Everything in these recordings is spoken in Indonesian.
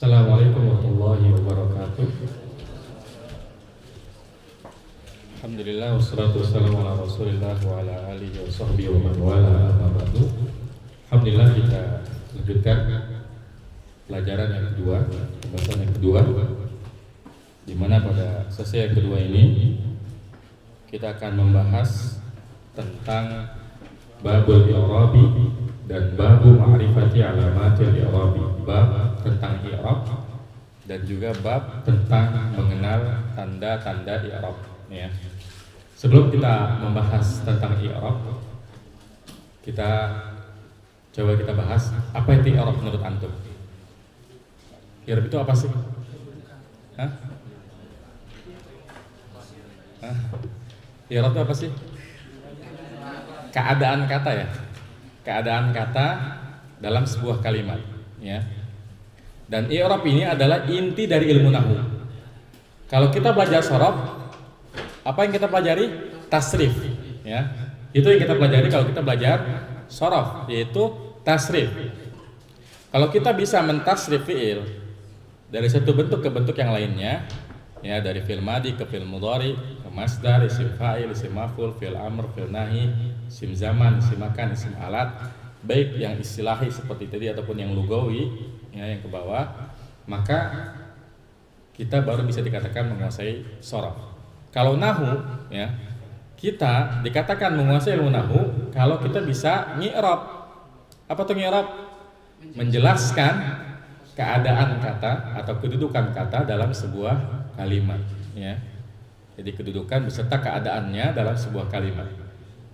Assalamualaikum warahmatullahi wabarakatuh. Alhamdulillah wassalatu wassalamu ala Rasulillah wa ala alihi wa sahbihi wa man wala amma ba'du. Alhamdulillah kita lanjutkan pelajaran yang kedua, pembahasan yang kedua, di mana pada sesi yang kedua ini kita akan membahas tentang babul i'rabi dan babu ma'rifati alamatil i'rabi, bab tentang i'rab dan juga bab tentang mengenal tanda-tanda i'rab ya. Sebelum kita membahas tentang i'rab, kita bahas apa itu i'rab menurut antum. I'rab itu apa sih? Hah? I'rab itu apa sih? Keadaan kata ya. Keadaan kata dalam sebuah kalimat ya. Dan i'rab ini adalah inti dari ilmu nahwu. Kalau kita belajar shorof, apa yang kita pelajari? Tasrif ya. Itu yang kita pelajari kalau kita belajar shorof, yaitu tasrif. Kalau kita bisa mentasrif fi'il dari satu bentuk ke bentuk yang lainnya ya, dari fi'il madi ke fi'il mudhari, ke masdar, isim fa'il, isim maf'ul, fi'il amr, fi'il nahi, isim zaman, isim makan, isim alat, baik yang istilahi seperti tadi ataupun yang lugawi ya, yang ke bawah, maka kita baru bisa dikatakan menguasai shorof. Kalau nahu ya, kita dikatakan menguasai ilmu nahu kalau kita bisa ngi'rab. Apa tuh ngi'rab? Menjelaskan keadaan kata atau kedudukan kata dalam sebuah kalimat ya. Jadi kedudukan beserta keadaannya dalam sebuah kalimat.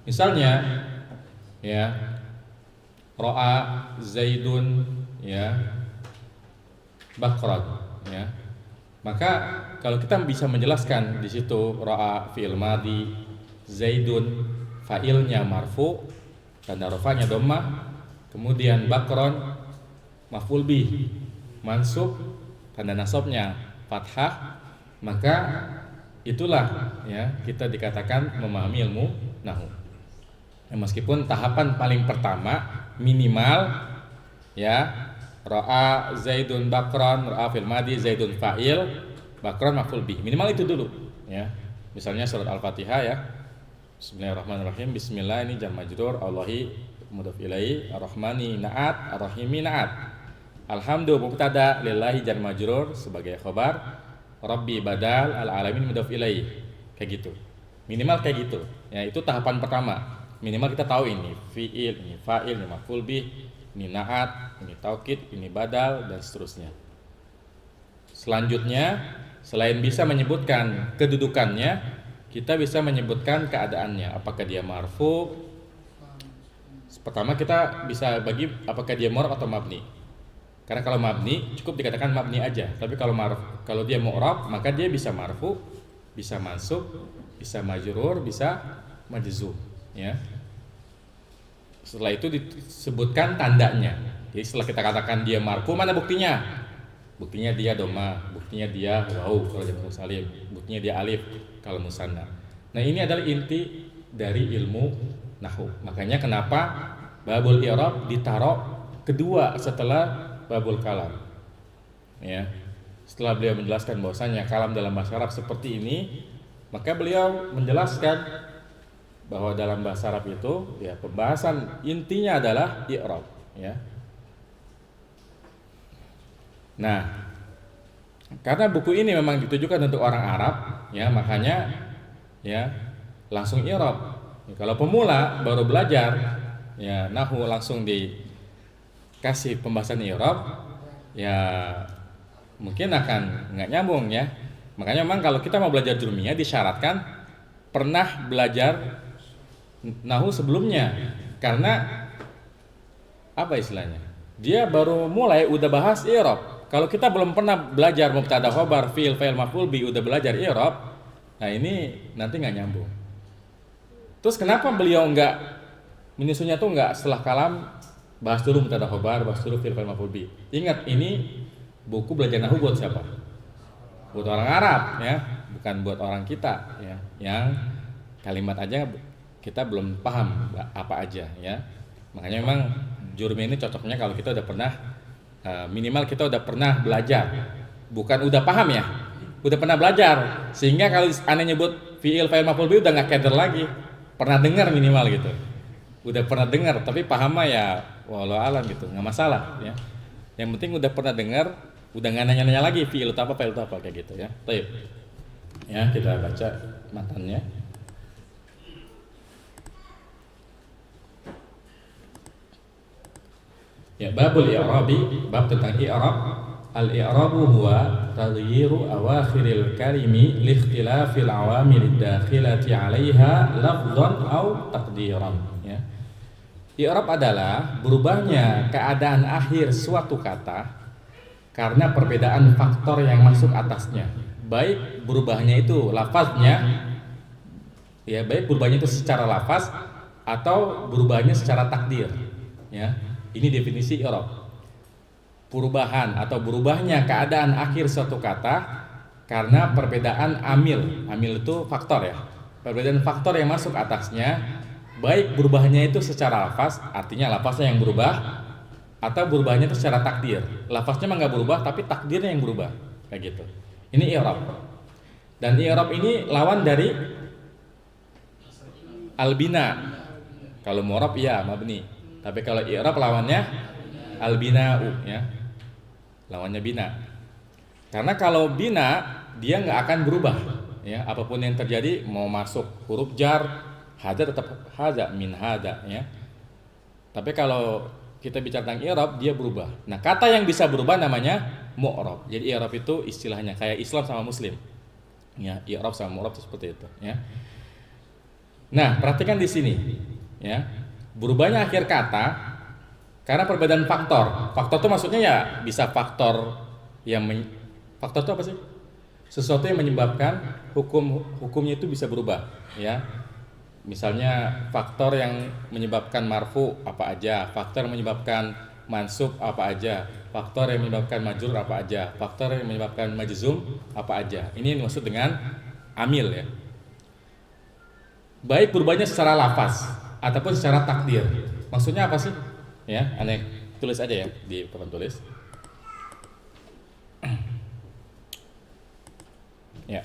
Misalnya ya, ro'a Zaidun ya Bakran ya. Maka kalau kita bisa menjelaskan di situ ro'a fi'il madi, Zaidun fa'ilnya marfu, tanda rafa'nya dhammah, kemudian Bakran maf'ul bih mansub, tanda nasabnya fathah, maka itulah ya kita dikatakan memahami ilmu nahwu. Ya, meskipun tahapan paling pertama minimal ya, ro'a Zaidun Bakran, ro'a fil madi, Zaidun fa'il, Bakran maf'ul bih. Minimal itu dulu ya. Misalnya surat Al-Fatihah ya. Bismillahirrahmanirrahim. Bismillah ini jar majrur, Allahi mudhaf ilaihi, Ar-Rahmani na'at, Ar-Rahimi na'at. Alhamdu mubtada, lillahi jar majrur sebagai khabar, Rabbi badal, al-alamin mudhaf ilaihi. Kayak gitu. Minimal kayak gitu. Ya, itu tahapan pertama. Minimal kita tahu ini fi'il, ini fa'il, ini maf'ul bih, ini na'at, ini taukid, ini badal, dan seterusnya. Selanjutnya, selain bisa menyebutkan kedudukannya, kita bisa menyebutkan keadaannya. Apakah dia marfu? Pertama kita bisa bagi apakah dia mu'rab atau mabni. Karena kalau mabni cukup dikatakan mabni aja. Tapi kalau dia mu'rab, maka dia bisa marfu, bisa mansub, bisa majrur, bisa majzum ya. Setelah itu disebutkan tandanya. Jadi setelah kita katakan dia marfu, mana buktinya? Buktinya dia dhammah, buktinya dia waw kalau jamak salim, buktinya dia alif kalau musanna. Nah, ini adalah inti dari ilmu nahwu. Makanya kenapa babul i'rab ditaruh kedua setelah babul kalam. Ya. Setelah beliau menjelaskan bahwasanya kalam dalam bahasa Arab seperti ini, maka beliau menjelaskan bahwa dalam bahasa Arab itu ya pembahasan intinya adalah i'rab ya. Nah, karena buku ini memang ditujukan untuk orang Arab ya, makanya ya langsung i'rab. Ya, kalau pemula baru belajar ya nahwu langsung dikasih pembahasan i'rab ya mungkin akan nggak nyambung ya. Makanya memang kalau kita mau belajar jurumiyah disyaratkan pernah belajar nahwu sebelumnya, karena apa istilahnya? Dia baru mulai udah bahas i'rab. Kalau kita belum pernah belajar mubtada khabar fi'il fa'il maf'ul bih udah belajar i'rab, nah ini nanti nggak nyambung. Terus kenapa beliau nggak menyusunnya tuh nggak setelah kalam bahas dulu mubtada khabar, bahas dulu fi'il fa'il maf'ul bih. Ingat, ini buku belajar nahwu buat siapa? Buat orang Arab ya, bukan buat orang kita ya, yang kalimat aja kita belum paham apa aja ya. Makanya memang jurumi ini cocoknya kalau kita udah pernah Minimal kita udah pernah belajar, bukan udah paham ya, udah pernah belajar, sehingga kalau aneh nyebut fiil fa'il maf'ul bih udah nggak keder lagi, pernah dengar minimal gitu, udah pernah dengar, tapi paham mah ya walau alam gitu, nggak masalah ya. Yang penting udah pernah dengar, udah nggak nanya-nanya lagi fiil itu apa, fa'il itu apa, kayak gitu ya. Baik, ya kita baca matannya. Ya, babul i'rabi, bab tentang i'rab. Al-i'rabu huwa taghyiru awakhiril kalimi li ikhtilafil awamil dakhilati 'alaiha lafdhan aw taqdiran, ya. I'rab adalah berubahnya keadaan akhir suatu kata karena perbedaan faktor yang masuk atasnya. Baik berubahnya itu lafaznya, ya, baik berubahnya itu secara lafaz atau berubahnya secara takdir, ya. Ini definisi i'rab. Perubahan atau berubahnya keadaan akhir suatu kata karena perbedaan amil. Amil itu faktor ya. Perbedaan faktor yang masuk atasnya, baik berubahnya itu secara lafaz, artinya lafaznya yang berubah, atau berubahnya itu secara takdir. Lafaznya mah nggak berubah tapi takdirnya yang berubah. Kayak gitu. Ini i'rab. Dan i'rab ini lawan dari al-bina. Kalau mu'rab ya mabni. Tapi kalau i'rab lawannya al-bina'u, ya. Lawannya bina. Karena kalau bina dia nggak akan berubah, ya. Apapun yang terjadi, mau masuk huruf jar, hada tetap hada, min hada, ya. Tapi kalau kita bicara tentang i'rab, dia berubah. Nah, kata yang bisa berubah namanya mu'rab. Jadi i'rab itu istilahnya kayak Islam sama Muslim. Ya, i'rab sama mu'rab itu seperti itu, ya. Nah, perhatikan di sini, ya. Berubahnya akhir kata karena perbedaan faktor. Faktor itu maksudnya ya bisa faktor yang faktor itu apa sih? Sesuatu yang menyebabkan hukumnya itu bisa berubah, ya. Misalnya faktor yang menyebabkan marfu apa aja, faktor yang menyebabkan mansub apa aja, faktor yang menyebabkan majrur apa aja, faktor yang menyebabkan majzum apa aja. Ini maksud dengan amil, ya. Baik berubahnya secara lafaz ataupun secara takdir. Maksudnya apa sih? Ya, aneh tulis aja ya di papan tulis. Ya.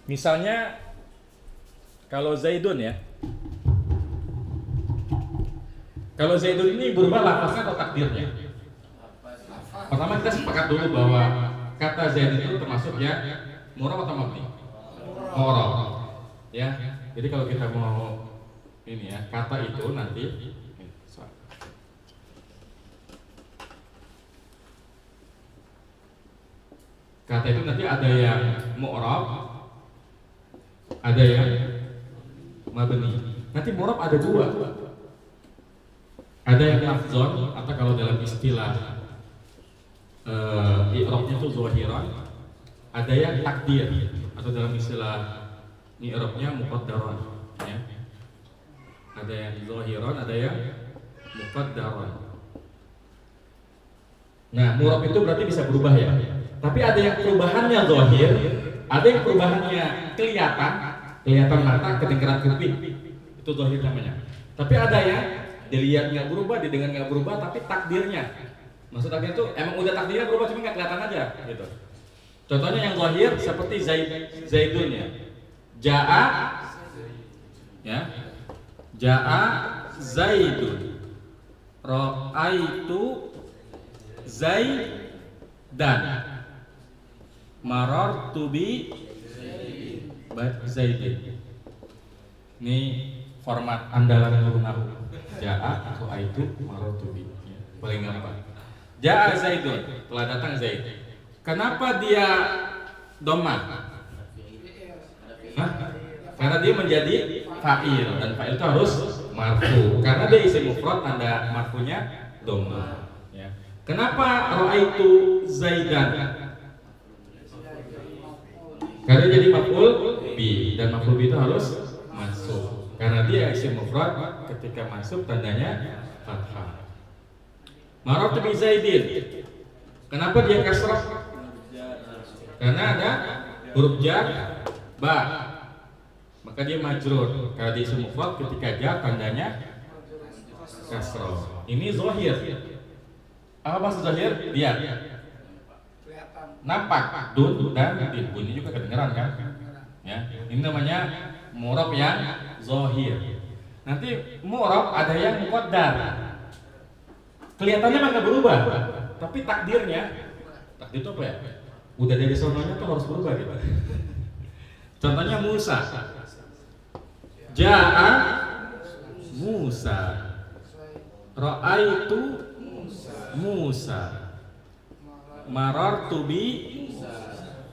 Misalnya kalau Zaidun, ya. Kalau Zaidun ini berubah lafaznya atau takdirnya? Pertama kita sepakat dulu bahwa kata Zaid itu termasuk ya mu'rab atau mabni? Mu'rab. Ya. Jadi kalau kita mau ini ya, kata itu nanti kata itu nanti ada yang mu'rab, ada yang mabni. Nanti mu'rab ada dua. Ada yang lafzon atau kalau dalam istilah i'rabnya itu zahiran, ada yang takdir atau dalam istilah i'rabnya muqaddaran, ya. Ada yang zahiran, ada yang muqaddaran. Nah, mu'rab itu berarti bisa berubah ya. Tapi ada yang perubahannya zahir, ada yang perubahannya kelihatan mata, kedengaran kuping. Itu zahir namanya. Tapi ada yang dilihat nggak berubah, didengar nggak berubah, tapi takdirnya. Maksud takdir itu emang udah takdirnya berubah cuma nggak kelihatan aja, gitu. Contohnya yang zahir seperti Zaidun, ya. Ja'a, ya. Ja'a Zaidun, ra'aitu Zaidan, marartu bi Zaidin. Ini format andalan guru nahwu. Ja'a, ra'aitu, marartu bi. Paling gampang. Ja'a Zaidun, telah datang Zaid. Kenapa dia dhammah? Karena dia menjadi fa'il, dan fa'il itu harus marfu. Karena dia isim mufrad, tanda marfunya dhammah, ya. Kenapa ra'aitu Zaidan? Karena jadi maf'ul bi, dan maf'ul bi itu harus masuk. Karena dia isim mufrad, ketika masuk tandanya fathah. Marartu bi Zaidin. Kenapa dia kasrah? Karena ada huruf jar ba. Maka dia majrur. Karena dia isim mufrad, ketika jar tandanya kasrah. Ini zahir. Apa maksud zahir? Dia kelihatan. nampak dun dan din. Bunyi juga kedengeran kan? Ya, ini namanya mu'rab yang zahir. Nanti mu'rab ada yang muqaddar. Kelihatannya mah nggak berubah, tapi takdir itu apa ya? Udah dari sononya tuh harus berubah gitu. Contohnya Musa. Ja'a Musa. Ra'aitu Musa. Marartu bi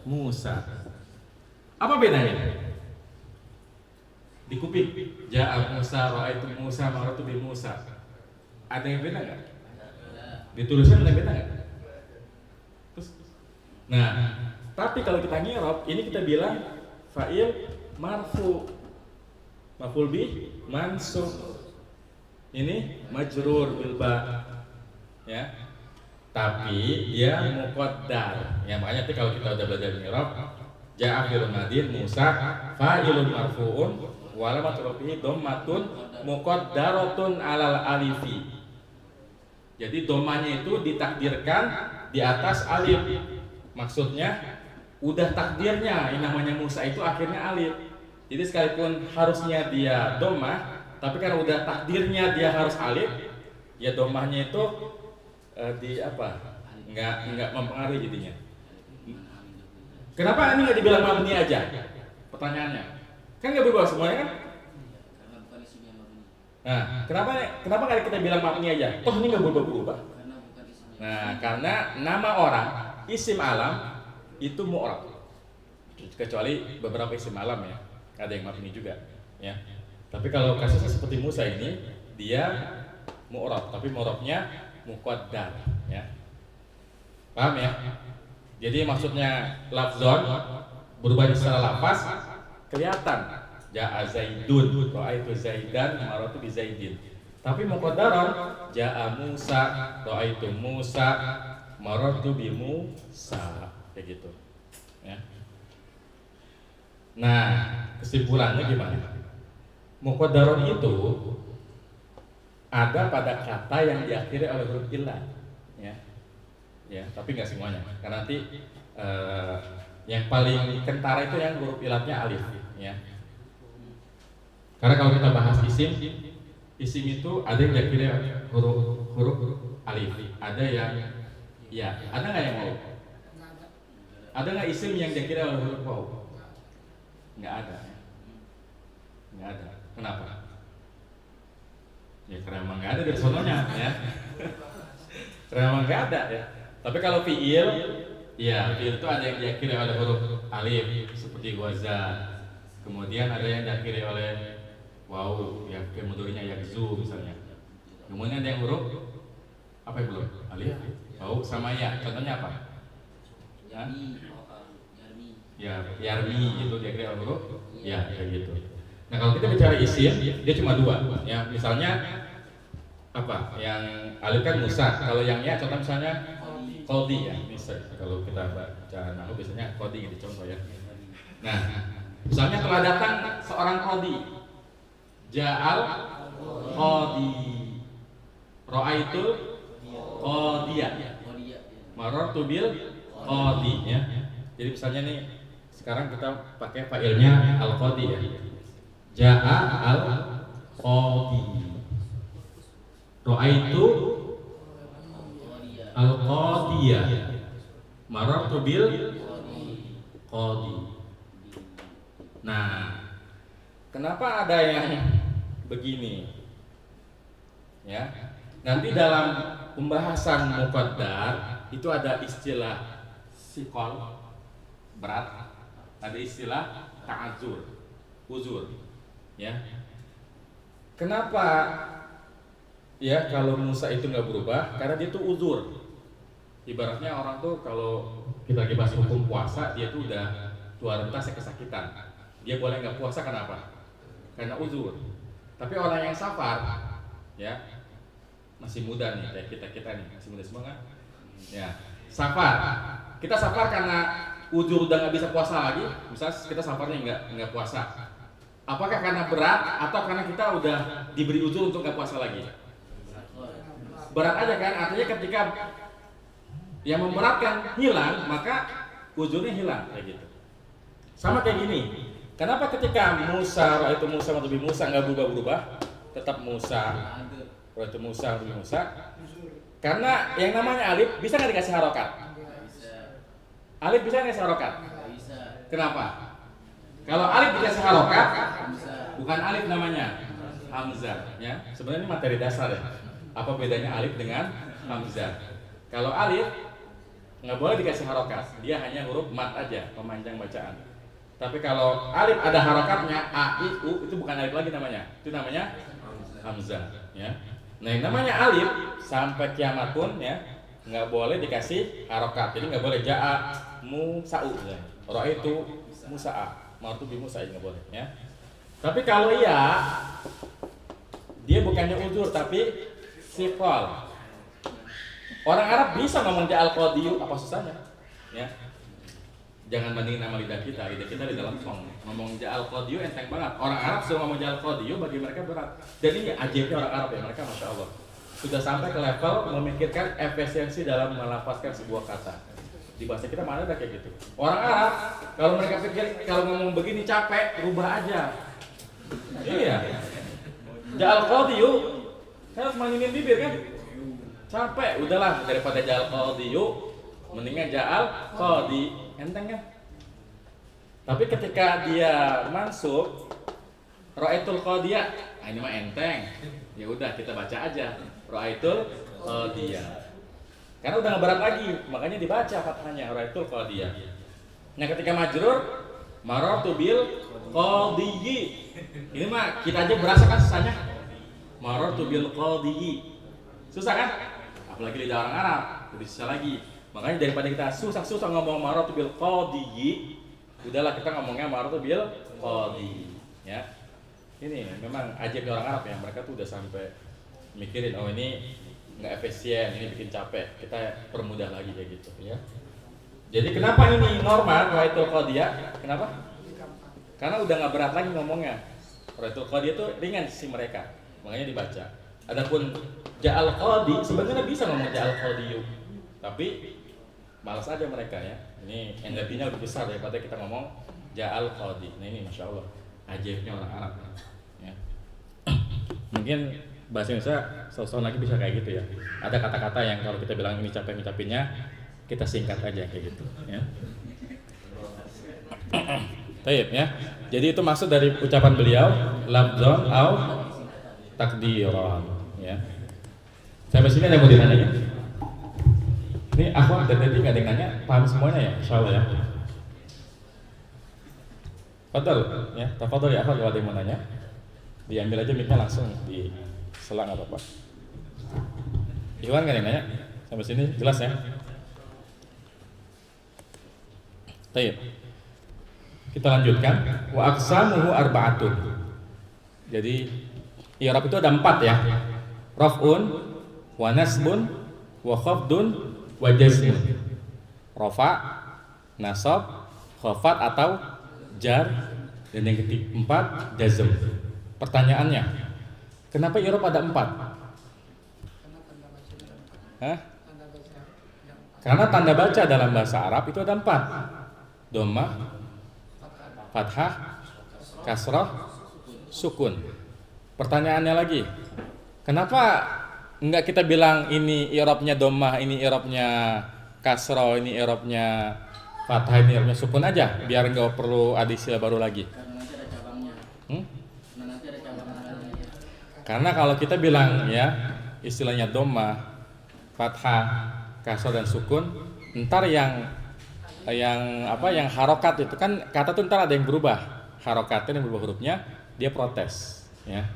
Musa. Apa bedanya? Di kuping. Ja'a Musa, ra'aitu Musa, marartu bi Musa. Ada yang beda nggak? Ditulisnya ada yang beda nggak? Nah, tapi kalau kita ngirab, ini kita bilang fa'il marfu, maf'ul bih mansub. Ini majrur bil ba. Ya. Tapi dia muqaddar. Ya, makanya nanti kalau kita udah belajar ngirab, ja'a fi'lun madin Musa fa'ilun marfu'un wa alamatu rafihi dhammatun muqaddaratun 'alal alifi. Jadi domanya itu ditakdirkan di atas alif. Maksudnya udah takdirnya yang namanya Musa itu akhirnya alif. Jadi sekalipun harusnya dia domah, tapi karena udah takdirnya dia harus alif, ya domahnya itu di apa? Nggak mempengaruhi jadinya. Kenapa ini nggak dibilang mabni aja? Pertanyaannya, kan nggak berubah semuanya kan? Nah, kenapa nggak kita bilang mabni aja? Toh ini nggak berubah-berubah. Nah, karena nama orang, isim alam itu mu'rab. Kecuali beberapa isim alam ya, ada yang mabni juga, ya. Tapi kalau kasusnya seperti Musa ini, dia mu'rab, tapi mu'rabnya muqaddar, ya. Paham ya? Jadi maksudnya lafzon berubah secara lafaz kelihatan. Ja'a Zaidun, ra'aitu Zaidan, marartu bi Zaidin. Tapi muqaddaran ja'a Musa, ra'aitu Musa, marartu bi Musa, kayak gitu. Ya. Nah, kesimpulannya gimana? Muqaddaran itu ada pada kata yang diakhiri oleh huruf illah, ya. Ya, tapi nggak semuanya. Karena nanti yang paling kentara itu yang huruf ilatnya alif, ya. Karena kalau kita bahas isim itu ada yang diakhiri huruf alif, ada yang ya, ada nggak yang waw? Ada nggak isim yang diakhiri oleh huruf waw? Nggak ada, nggak ada. Kenapa? Ya karena emang nggak ada dari sononya, ya. Karena emang nggak ada, ya. Tapi kalau fiil, ya fiil itu ada yang diakhiri oleh huruf alif seperti waza. Kemudian ada yang diakhiri oleh waw, yang kemudiannya yakzu misalnya. Kemudian ada yang huruf apa yang belum? Alif, waw sama ya. Contohnya apa? Ya, yarmi itu diakhiri oleh huruf ya, kayak gitu. Nah kalau kita bicara isim, dia cuma dua. Ya, misalnya apa? Yang alif kan Musa. Kalau yang ya, contoh misalnya qadi ya. Misalnya kalau kita baca nahu biasanya qadi gitu contoh ya. Nah, misalnya telah datang seorang qadi. Ja'al qadi. Ra'aitu qadiyah. Marartu bil qadi ya. Jadi misalnya nih sekarang kita pakai fa'ilnya al-qadi ya. Ja'a al-qadi. Ra'aitu al-qadiyah. Marartu bil qadi. Nah, kenapa ada yang begini? Ya. Nanti dalam pembahasan muqaddar itu ada istilah siqal berat, ada istilah ta'adzur, uzur. Ya. Kenapa ya kalau Musa itu nggak berubah? Karena dia tuh uzur. Ibaratnya orang tuh kalau kita lagi bahas hukum puasa, dia tuh udah tua renta kesakitan. Dia boleh nggak puasa kenapa? Karena uzur. Tapi orang yang safar, ya masih muda nih, kayak kita nih masih muda semua kan? Ya safar. Kita safar karena uzur udah nggak bisa puasa lagi. Misal kita safarnya nggak puasa. Apakah karena berat atau karena kita udah diberi uzur untuk nggak puasa lagi? berat aja kan, artinya ketika yang memberatkan hilang maka ujurnya hilang kayak gitu. Sama kayak gini. Kenapa ketika Musa itu Musa lebih Musa nggak berubah-berubah, tetap Musa, itu Musa lebih Musa? Karena yang namanya alif bisa nggak dikasih harokat? Alif bisa nggak dikasih harokat? Kenapa? Kalau alif dikasih harokat, bukan alif namanya, hamzah. Ya, sebenarnya ini materi dasar ya. Apa bedanya alif dengan hamzah? Kalau alif nggak boleh dikasih harokat, dia hanya huruf mat aja, pemanjang bacaan. Tapi kalau alif ada harokatnya, a, i, u, itu bukan alif lagi namanya, itu namanya hamzah. Ya. Nah yang namanya alif sampai kiamat pun ya nggak boleh dikasih harokat. Jadi nggak boleh ja'a musa'u, ya. Roh itu musa'a, martu bi musa'in nggak boleh. Ya. Tapi kalau iya, dia bukannya ujur tapi sifal. Orang Arab bisa ngomong ja'al qadiyu, apa susahnya? Ya. Jangan bandingin nama lidah kita di dalam song. Ngomong ja'al qadiyu enteng banget. Orang Arab suruh ngomong ja'al qadiyu bagi mereka berat. Jadi ini ajaibnya orang Arab ya, mereka Masya Allah sudah sampai ke level memikirkan efisiensi dalam melafazkan sebuah kata. Di bahasa kita mana ada kayak gitu. Orang Arab kalau mereka pikir kalau ngomong begini capek, rubah aja. Iya. Ja'al qadiyu kan harus mainin bibir kan? Capek, udahlah daripada ja'al qadiyu mendingan ja'al qadi. Enteng kan? Tapi ketika dia masuk ra'aitul qadiyah, ini mah enteng. Ya udah kita baca aja ra'aitul qadiyah. Karena udah nggak berat lagi, makanya dibaca fathahnya ra'aitul qadiyah. Nah, ketika majrur marartu bil qadiyyi. Ini mah kita aja berasa kan susahnya. Marartu bil qadiyyi. Susah kan? Apalagi lidah orang Arab, lebih susah lagi. Makanya daripada kita susah-susah ngomong marartu bil qadiyyi, udahlah kita ngomongnya marartu bil qadiyyi, ya. Ini memang ajaibnya orang Arab ya, mereka tuh udah sampai mikirin oh ini nggak efisien, ini bikin capek, kita permudah lagi kayak gitu, ya. Jadi kenapa ini normal ra'aitul qadiyah? Kenapa? Karena udah nggak berat lagi ngomongnya. Ra'aitul qadiyah tuh ringan sih mereka, makanya dibaca. Adapun ja'al qadi sebenarnya bisa ngomong ja'al qadiyu, tapi malas aja mereka ya. Ini energinya lebih besar daripada kita ngomong ja'al qadi. Nah ini Masya Allah ajaibnya orang Arab ya. Mungkin bahasa Indonesia setahun lagi bisa kayak gitu ya. Ada kata-kata yang kalau kita bilang ini capek ngucapinnya, kita singkat aja kayak gitu ya. Baik ya. Jadi itu maksud dari ucapan beliau lafzon au takdiran ya. Sampai sini ada yang mau ditanya? Ini akhwat dan tadi nggak ada yang nanya, paham semuanya ya, insya Allah ya. Fadal ya, tafadhol ya akhwat kalau ada yang mau nanya, diambil aja mic-nya langsung di selang apa apa. Iwan nggak ada yang nanya, sampai sini jelas ya. Baik, kita lanjutkan. Wa aqsamuhu arba'atun. Jadi i'rab itu ada 4 ya. Raf'un, wa nasbun, wa khafdun, wa jazm. Rafa, nasab, khafat atau jar, dan yang keempat jazm. Pertanyaannya, kenapa i'rab ada 4? Hah? Karena tanda baca dalam bahasa Arab itu ada 4. Dhammah, fathah, kasrah, sukun. Pertanyaannya lagi, kenapa enggak kita bilang ini i'rabnya dhammah, ini i'rabnya kasrah, ini i'rabnya fathah, ini i'rabnya sukun aja, biar enggak perlu ada istilah baru lagi. Karena nanti ada cabangnya. Karena nanti ada cabangnya. Karena kalau kita bilang ya istilahnya dhammah, fathah, kasrah dan sukun, ntar yang harokat itu kan kata tuh ntar ada yang berubah, harokatnya yang berubah hurufnya, dia protes ya.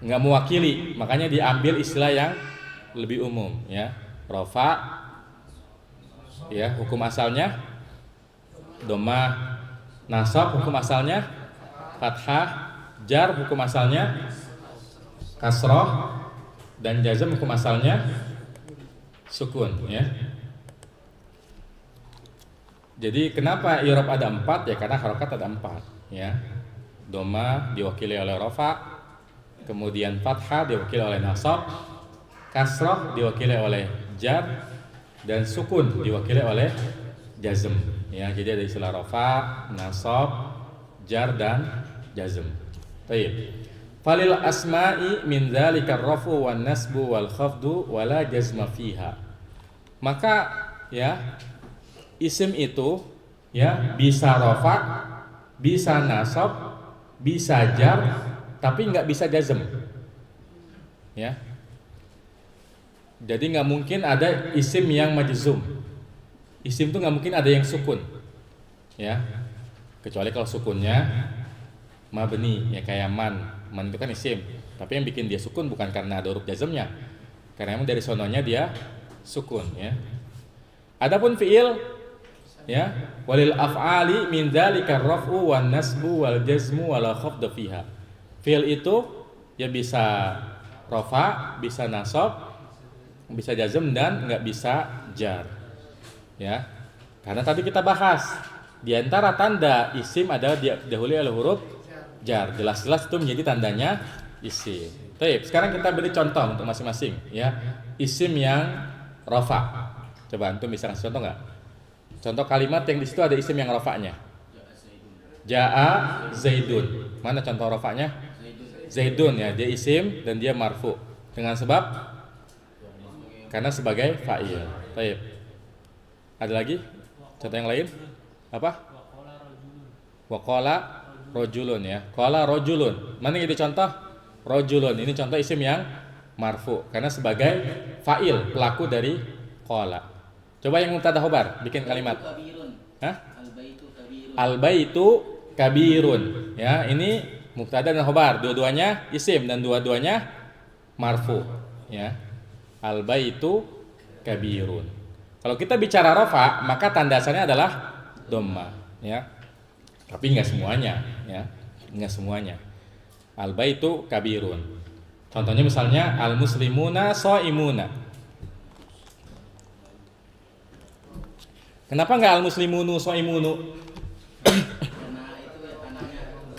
Nggak mewakili, makanya diambil istilah yang lebih umum ya. Rafa ya hukum asalnya dhammah, nasab hukum asalnya fathah, jar hukum asalnya kasrah, dan jazm hukum asalnya sukun ya. Jadi kenapa i'rab ada 4 ya, karena harokat ada 4 ya. Dhammah diwakili oleh rafa, kemudian fathah diwakili oleh nasab, kasroh diwakili oleh jar, dan sukun diwakili oleh jazm. Ya, jadi ada istilah rafa, nasab, jar dan jazm. Baik. Falil asma'i min dzalika ar-rafu wan nasbu wal khafdu wala jazma fiha. Maka ya isim itu ya bisa rafa, bisa nasab, bisa jar, tapi nggak bisa jazm. Ya. Jadi nggak mungkin ada isim yang majzum. Isim itu nggak mungkin ada yang sukun. Ya. Kecuali kalau sukunnya mabni, ya kayak man. Man itu kan isim, tapi yang bikin dia sukun bukan karena ada huruf jazmnya, karena emang dari sononya dia sukun. Ya. Adapun fiil, ya, walil af'ali min dzalika ar-raf'u wan nasbu wal jazmu wala khafd fiha. Fiil itu ya bisa rafa, bisa nasab, bisa jazm dan nggak bisa jar. Ya. Karena tadi kita bahas di antara tanda isim adalah didahului oleh huruf jar, jelas-jelas itu menjadi tandanya isim. Baik, sekarang kita beri contoh untuk masing-masing, ya. Isim yang rafa. Coba antum bisa kasih contoh nggak? Contoh kalimat yang di situ ada isim yang rafa'nya. Ja'a Zaidun. Mana contoh rafa'nya? Zaidun, ya, dia isim dan dia marfu. Dengan sebab karena sebagai fa'il. Baik. Ada lagi? Contoh yang lain? Apa? Waqala rojulun, ya. Qala rojulun. Mana yang contoh? Rojulun. Ini contoh isim yang marfu karena sebagai fa'il, pelaku dari qala. Coba yang mubtada khobar bikin kalimat. Hah? Al-baitu kabirun. Ya, ini mubtada dan khobar, dua-duanya isim dan dua-duanya marfu, ya. Al-baitu kabirun. Kalau kita bicara rafa, maka tanda asalnya adalah dhamma, ya. Tapi nggak semuanya, ya, nggak semuanya. Al-baitu kabirun. Contohnya misalnya al-muslimuna shaimuna. Kenapa nggak al-muslimunu shaimunu?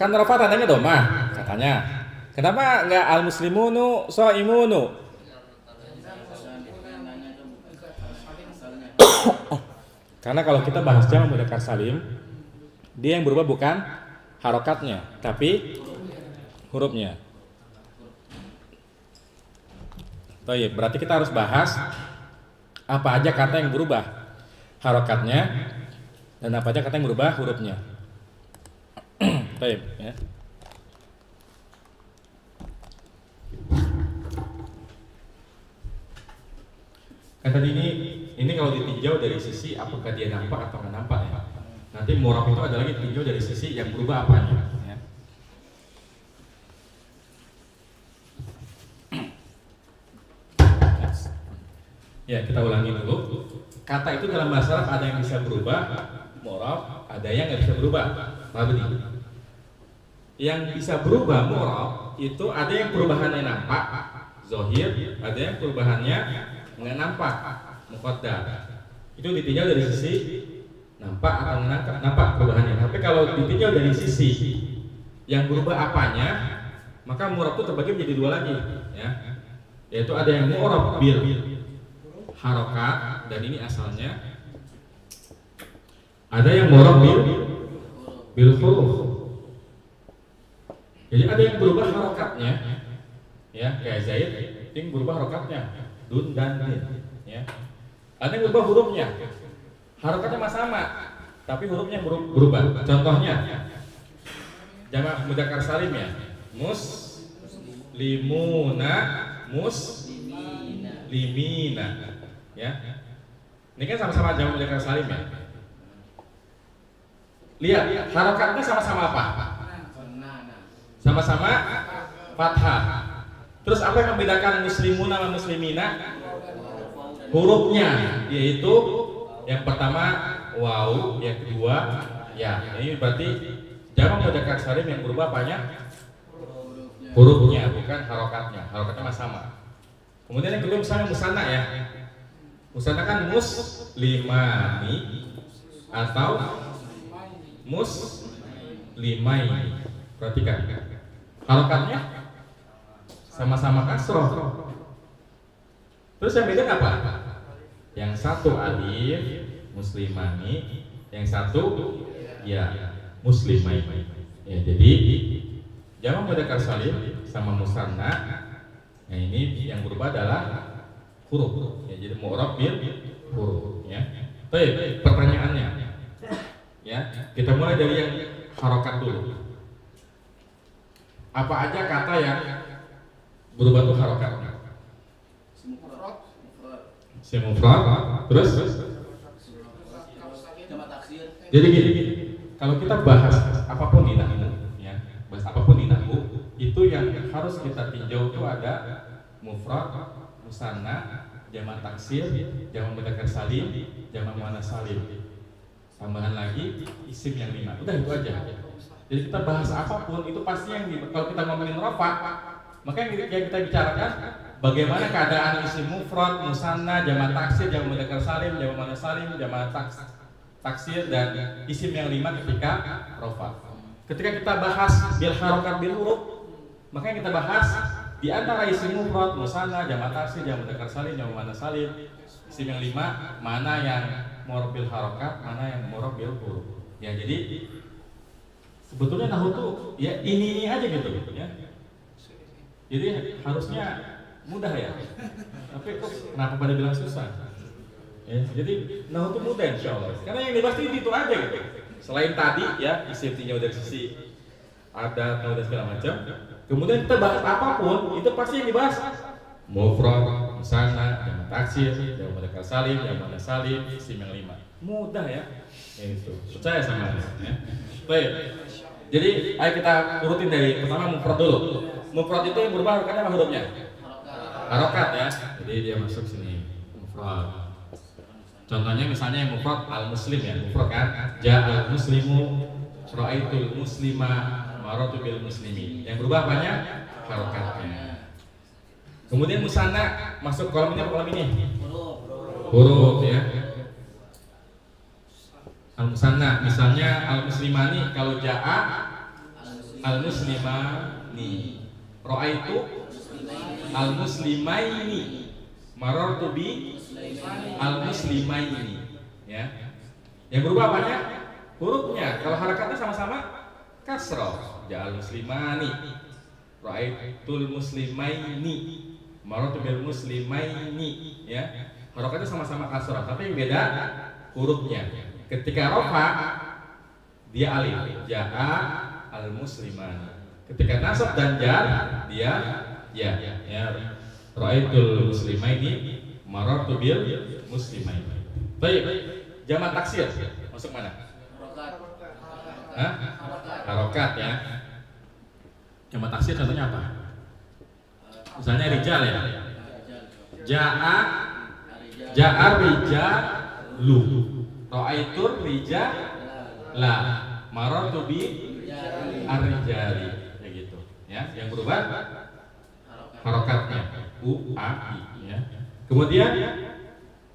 Kan rafa tandanya dhamma katanya. Kenapa nggak al-muslimunu shaimunu? Karena kalau kita bahas jamak mudzakkar salim, dia yang berubah bukan harokatnya, tapi hurufnya. Baik, berarti kita harus bahas apa aja kata yang berubah harokatnya dan apa aja kata yang berubah hurufnya. Baik, ya. Kan tadi ini kalau ditinjau dari sisi apakah dia nampak atau nggak nampak, ya. Nanti mu'rab itu ada lagi tinjau dari sisi yang berubah apanya, ya. Ya, kita ulangi dulu. Kata itu dalam bahasa Arab ada yang bisa berubah mu'rab, ada yang nggak bisa berubah mabni. Yang bisa berubah mu'rab itu ada yang perubahannya nampak zahir, ada yang perubahannya nggak nampak muqaddar. Itu ditinjau dari sisi nampak atau nampak perubahannya. Tapi kalau ditinjau dari sisi yang berubah apanya, maka mu'rab itu terbagi menjadi dua lagi, ya. Yaitu ada yang mu'rab bil harokat, dan ini asalnya. Ada yang mu'rab bil huruf. Jadi ada yang berubah harokatnya, ya, kayak Zaid, yang berubah harokatnya, dun dan din, ya. Ada yang berubah hurufnya. Harokatnya sama, tapi hurufnya berubah. Contohnya, jamak mudzakkar salim, ya. Muslimuna, muslimina, ya. Ini kan sama-sama jamak mudzakkar salim, ya. Lihat, harokatnya sama-sama apa? Sama-sama fathah. Terus apa yang membedakan muslimuna sama muslimina? Hurufnya, yaitu yang pertama waw, yang kedua ya. Ini berarti jamak mudzakkar salim yang berubah apanya? Hurufnya, bukan harokatnya. Harokatnya sama. Kemudian yang kedua misalnya musanna, ya. Musanna kan muslimani atau muslimaini. Perhatikan, harokatnya sama-sama kasroh, Terus yang beda apa? Yang satu alif muslimani, yang satu ya muslimai. Ya, jadi jamak mudzakkar salim sama musanna. Nah, ini yang berubah adalah huruf. Ya, jadi mu'rab bil huruf. Ya. Baik, pertanyaannya. Ya, kita mulai dari yang harokat dulu. Apa aja kata yang berubah tuh harokatnya? Semufrad, terus Jamak taksir. jadi gini, kalau kita bahas apapun di nahwu, ya, bahas apapun di nahwu, itu yang harus kita tinjau itu ada mufrad, musanna, jamak taksir, jamak mudzakkar salim, jamak muannats salim. Tambahan lagi isim yang 5. Udah itu aja. Jadi kita bahas apapun itu pasti kalau kita ngomongin rafa, maka yang kita bicarakan bagaimana keadaan isim mufrad, musanna, jamak taksir, jamak mudzakkar salim, jamak muannats salim, jamak taksir dan isim yang 5 ketika rafa. Ketika kita bahas bil harokat bil huruf, maka yang kita bahas di antara isim mufrad, musanna, jamak taksir, jamak mudzakkar salim, jamak muannats salim, isim yang 5 mana yang mu'rab bil harokat, mana yang mu'rab bil huruf. Ya, jadi sebetulnya nahwu tuh ya ini aja gitu ya. Jadi harusnya mudah ya. Tapi kok kenapa pada bilang susah? Ya, jadi nahwu tuh mudah insyaallah. Karena yang dibahas itu aja gitu. Selain tadi ya isim tinjau dari sisi adat dan segala macam. Kemudian kita bahas apapun itu pasti yang dibahas mufrad, musanna, jamak taksir, jamak mudzakkar salim, jamak muannats salim, isim yang 5. Mudah ya. Ya itu. Percaya sama ya. Baik. Jadi ayo kita urutin dari pertama mufrad dulu. Mufrad itu yang berubah harokatnya apa hurufnya? Harokat ya. Jadi dia masuk sini. Mufrad. Contohnya misalnya yang mufrad al-muslim ya. Mufrad kan? Ja'al muslimu, ra'aitul muslima, maratu bil muslimi. Yang berubah apanya? Harokatnya. Kemudian musanna masuk kolom ini apa kolom ini? Huruf ya. Al-musanna misalnya al-muslimani, kalau ja'a al-muslimani, ra'aitu al-muslimaini, marartu bi al-muslimaini ya. Yang berubah apanya? Hurufnya. Kalau harakatnya sama-sama kasrah. Ja'al muslimani, ra'aitul muslimaini, marartu bil muslimaini ya. Harakatnya sama-sama kasrah, tapi yang beda hurufnya. Ketika rafa dia alif, ja'a al musliman. Ketika nasab dan jar dia ya. Ra'aitul muslimaini, marartu bil muslimaini. Baik. Jamak taksir masuk mana? Hah? Harokat ya. Jamak taksir contohnya apa? Misalnya rijal ya. Ja'a rijalu, ra'aitur rijala, marartu bi ar-rijali, kayak gitu ya. Yang berubah harokatnya u a i ya. Kemudian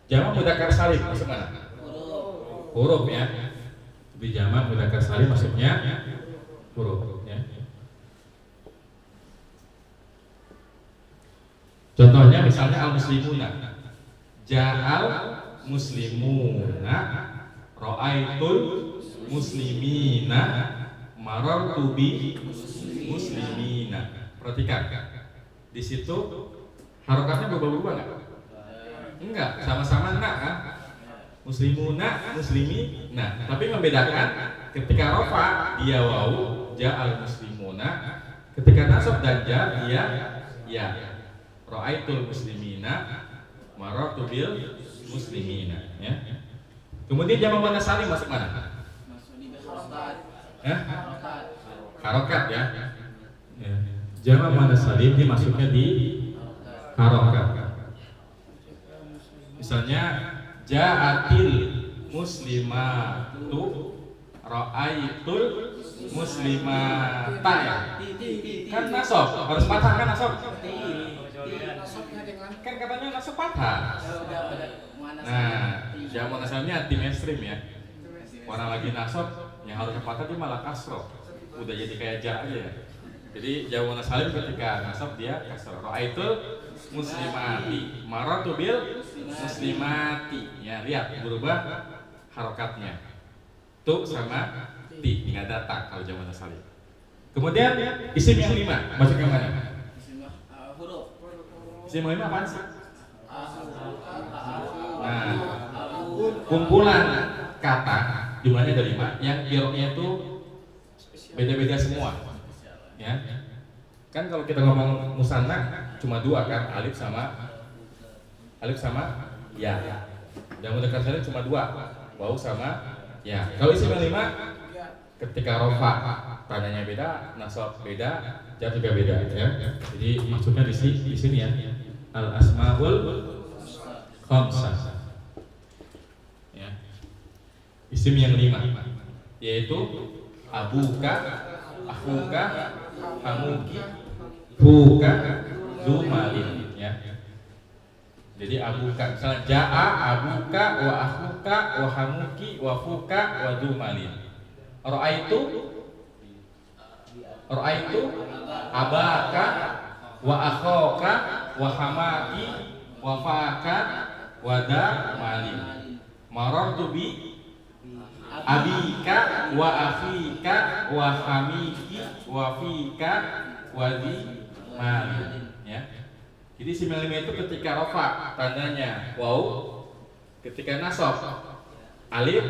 jamak mudzakkar salim masuk mana? Huruf ya. Di jamak mudzakkar salim masuknya huruf ya. Contohnya misalnya al-muslimuna, ja'al muslimuna, ra'aitul muslimina, marartu bi muslimina. Perhatikan, di situ harokatnya berubah-ubah nggak? Enggak, sama-sama nak kan? Muslimuna, muslimina. Tapi membedakan ketika rafa dia wawu, ja'al muslimuna. Ketika nasab dan jar dia ya. Ra'aitul muslimina, marartu bil muslimina ya. Kemudian jamak muannats salim masuk mana? Masuk di harokat. Harokat ya. Jamak muannats salim dia masuknya di harokat. Misalnya ja'atil muslimatu, ra'aitul muslimata ya. Kan nasab, harus patah kan nasab? Kan katanya nasab patah. Nah, jamak muannats salimnya anti mainstream ya. Orang lagi nasab yang harusnya patah dia malah kasroh. Udah jadi kayak jar aja ya. Jadi jamak muannats salim ketika nasab dia kasroh. Ra'aitul muslimati. Marartu bil muslimati. Ya, lihat berubah harokatnya. Tu sama ti, nggak ada tak kalau zaman salib. Kemudian isim yang 5, masuk yang mana? Huruf. Isim yang 5 apaan sih? Nah, kumpulan kata jumlahnya ada 5 yang iroknya itu beda-beda semua. Ya. Kan kalau kita ngomong musanna cuma 2 kan, alif sama ya. Dan mudzakkar salim cuma 2, waw sama ya. Kalau isim yang 5 ketika rofa tandanya beda, nasab beda, jar juga beda ya. Jadi maksudnya di sini ya. Al asmaul khamsah. Ya. Isim yang 5 yaitu abuka, akhuka, hamuki, fuka, zumalin ya. Jadi abuka, misalnya ja'a abuka wa akhuka wa hamuki wa fuka wa zumalin. Ra'aitu abaka wa akhaka wa hamaki wa faka wa damalin. Marartu bi abika wa akhika wa hamiki wa fika wa dimalin ya. Jadi isim yang 5 itu ketika rofa tandanya waw, ketika nasab alif,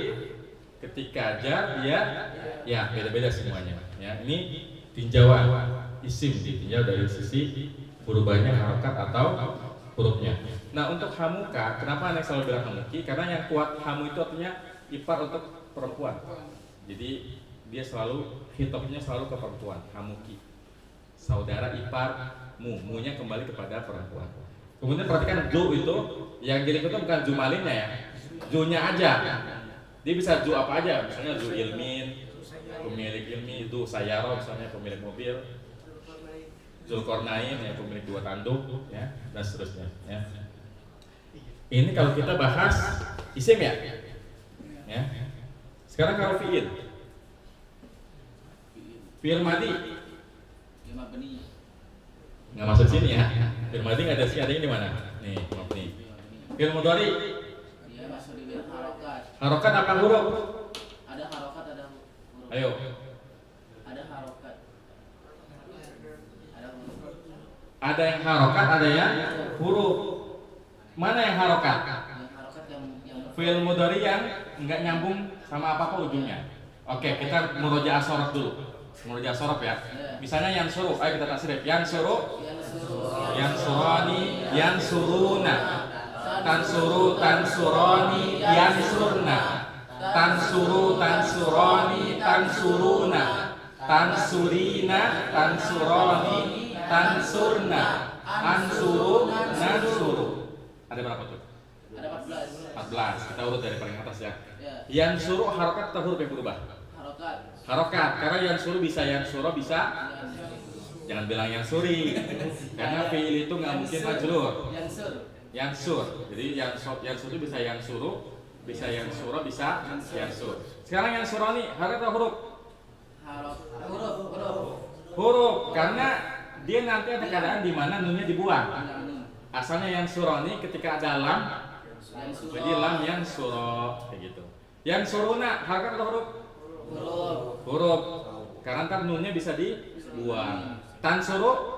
ketika jar ya beda-beda semuanya ya. Ini tinjauan isim, ditinjau dari sisi berubahnya harokat atau hurufnya. Nah, untuk hamuka, kenapa Anda selalu bilang hamuki? Karena yang kuat hamu itu artinya ipar untuk perempuan. Jadi dia selalu hitopnya selalu ke perempuan, hamuki. Saudara ipar munya kembali kepada perempuan. Kemudian perhatikan ju itu, yang jadi itu bukan ju malinnya ya, junya aja. Dia bisa ju apa aja, misalnya ju ilmin, pemilik ilmi, ju sayaro misalnya pemilik mobil, Zulkarnain ya pemilik 2 tanduk ya, dan seterusnya ya. Ini kalau kita bahas isim ya. Ya. Sekarang kalau fiil madi nggak masuk sini ya. Fiil madi nggak ada sih, adanya di mana? Nih, maaf nih. Fiil mudhari. Dia masuk di harokat. Harokat apa huruf? Ada harokat, ada huruf. Ayo. Ada harokat. Ada huruf. Ada yang harokat, ada yang huruf. Mana yang harokat? Yang harokat yang Fiil mudhari yang nggak nyambung sama apa-apa ujungnya. Oke, kita murojaah shorof dulu. Murojaah shorof ya. Misalnya yang suruh, ayo kita tasrif. Yang suruh, yang surani, yang suruna, tan suru, tan surani, yang surna, tan suru, tan surani, tan suruna, tan surina, tan surani, tan surna, an suru, nan suru. Ada berapa tuh? Ada 14. Kita urut dari paling atas ya. Ya. Yang suruh harokat atau huruf yang berubah? Harokat. Harokat, karena yang suruh bisa, yang suruh bisa. Jangan bilang yang suri, karena fiil itu nggak mungkin majrur. Yang sur, jadi yang sur itu bisa yang suruh, bisa yang surah, bisa yang sur. Sekarang yang surah nih harokat atau huruf? Huruf, karena dia nanti ada keadaan di mana nunnya dibuang. Asalnya yang surah nih ketika ada lam, jadi lam yang surah kayak gitu. Yang suruna harokat atau huruf? Huruf, karena ntar nunnya bisa dibuang. Tan suruh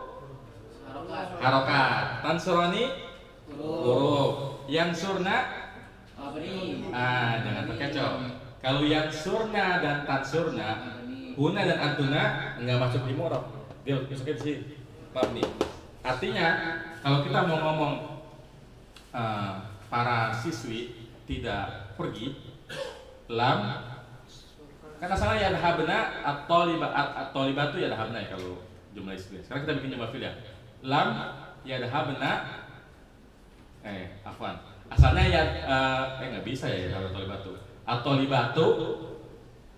harokat, tan surani huruf. Yang surna jangan terkecoh. Kalau yang surna dan tan surna, huna dan antuna nggak masuk di mu'rab. Dia masuknya di sini. Paham nih? Artinya kalau kita mau ngomong para siswi tidak pergi, lam kan asalnya yadhabna at-talibatu yadhabna ya kalau jumlah isim. Sekarang kita bikin jumlah fi'il ya. Lam yadhabna afwan. Asalnya ya nggak bisa ya kalau talibatu. At-talibatu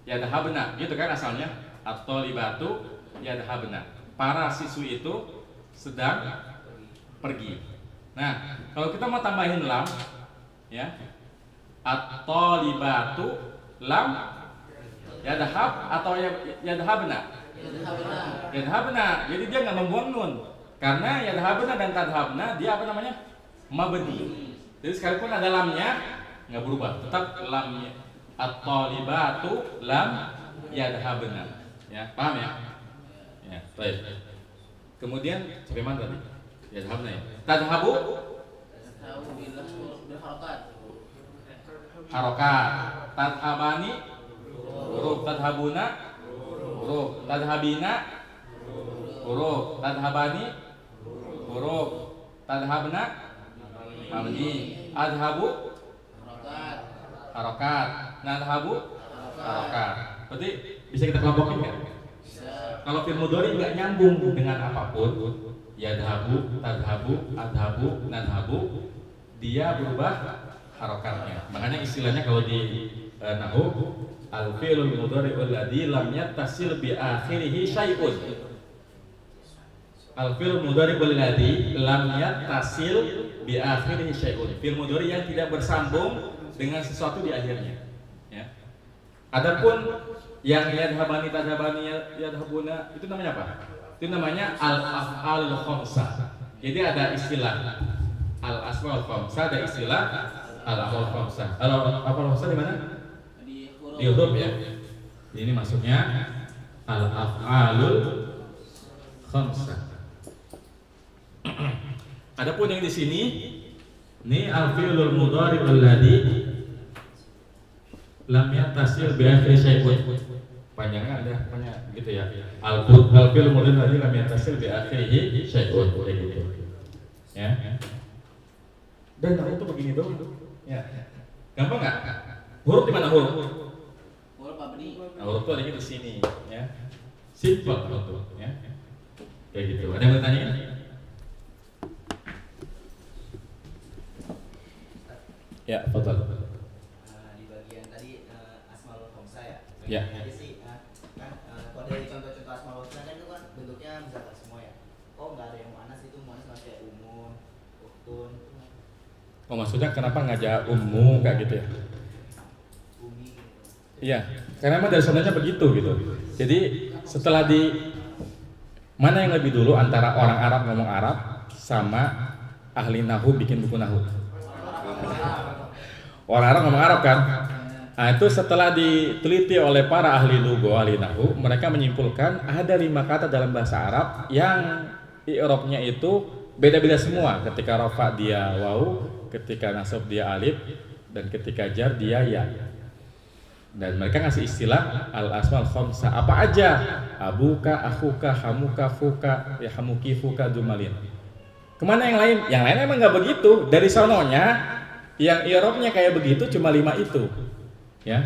yadhabna gitu kan asalnya. At-talibatu yadhabna. Para siswi itu sedang pergi. Nah, kalau kita mau tambahin lam ya. At-talibatu lam yadhab atau yadhabna? Yadhabna. Jadi dia nggak membuang nun. Karena yadhabna dan tadhabna dia apa namanya? Mabni. Jadi sekalipun ada lamnya nggak berubah, tetap lam at-talibatu lam yadhabna. Ya, paham ya? Ya, baik. Kemudian sampai mana tadi? Yadhabna ya. Tadhabu Tahu bilang berharokat. harokat. Tadhabani huruf. Tadhabuna huruf. Tadhabina huruf. Tadhabani huruf. Tadhabna mabni. Adhabu Harokat. harokat. Nadhabu Harokat. harokat. Berarti bisa kita kelompokin nggak? Bisa. Kalau fi'il mudhari nggak nyambung dengan apapun, yadhabu, tadhabu, adhabu, nadhabu, dia berubah harokatnya. Makanya istilahnya kalau di nahwu al-fi'lul mudhari'ul ladzi lam yattasil bi akhirih syai'un. Al-fi'lul mudhari'ul ladzi lam yattasil bi akhirih syai'un. Fi'il mudhari yang tidak bersambung dengan sesuatu di akhirnya. Ya. Adapun yang yadhabani, tadhabani, yadhabuna itu namanya apa? Itu namanya al-af'alul khamsah. Jadi ada istilah al-asmaul khamsah, ada istilah al-af'alul khamsah. Al-af'alul khamsah di mana? Di huruf ya. Ini masuknya al-af'alul khamsah. Adapun yang di sini ini al-fi'lul mudhari'ul ladzi lam yattasil bi akhir syai'un. Panjangnya ada banyak gitu ya. Al-fi'lul mudhari'ul ladzi lam yattasil bi akhirih syai'un kayak gitu. Ya. Dan tahu itu begini doang. Ya. Gampang enggak? Huruf di mana huruf? Huruf mabni. Nah, huruf itu adanya di sini ya. Simpel huruf ya. Kayak gitu. Ada yang bertanya? Ya, betul. Di bagian tadi asmaul khamsah ya. Ya. Tadi sih kan kalau dari contoh-contoh asmaul khamsah kan itu kan bentuknya misalkan semua ya. Oh nggak ada yang muannas, itu muannas masih kayak umun, uktun, Oh, maksudnya kenapa ngajak umum kayak gitu ya? bumi gitu. Iya, karena memang dari sananya begitu gitu. Jadi setelah di mana yang lebih dulu antara orang Arab ngomong Arab sama ahli nahu bikin buku nahu? Orang Arab ngomong Arab kan? Nah, itu setelah diteliti oleh para ahli lugo, ahli nahu, mereka menyimpulkan ada 5 kata dalam bahasa Arab yang i'rabnya itu beda-beda semua. Ketika rafa dia waw, ketika nasab dia alif, dan ketika jar dia ya. Dan mereka ngasih istilah al-asmal khamsah. Apa aja? Abuka, akhuka, hamuka, fuka, ya hamuki, fuka, dumalin. Kemana yang lain? Yang lain emang nggak begitu. Dari sononya yang i'rabnya kayak begitu cuma 5 itu. Ya.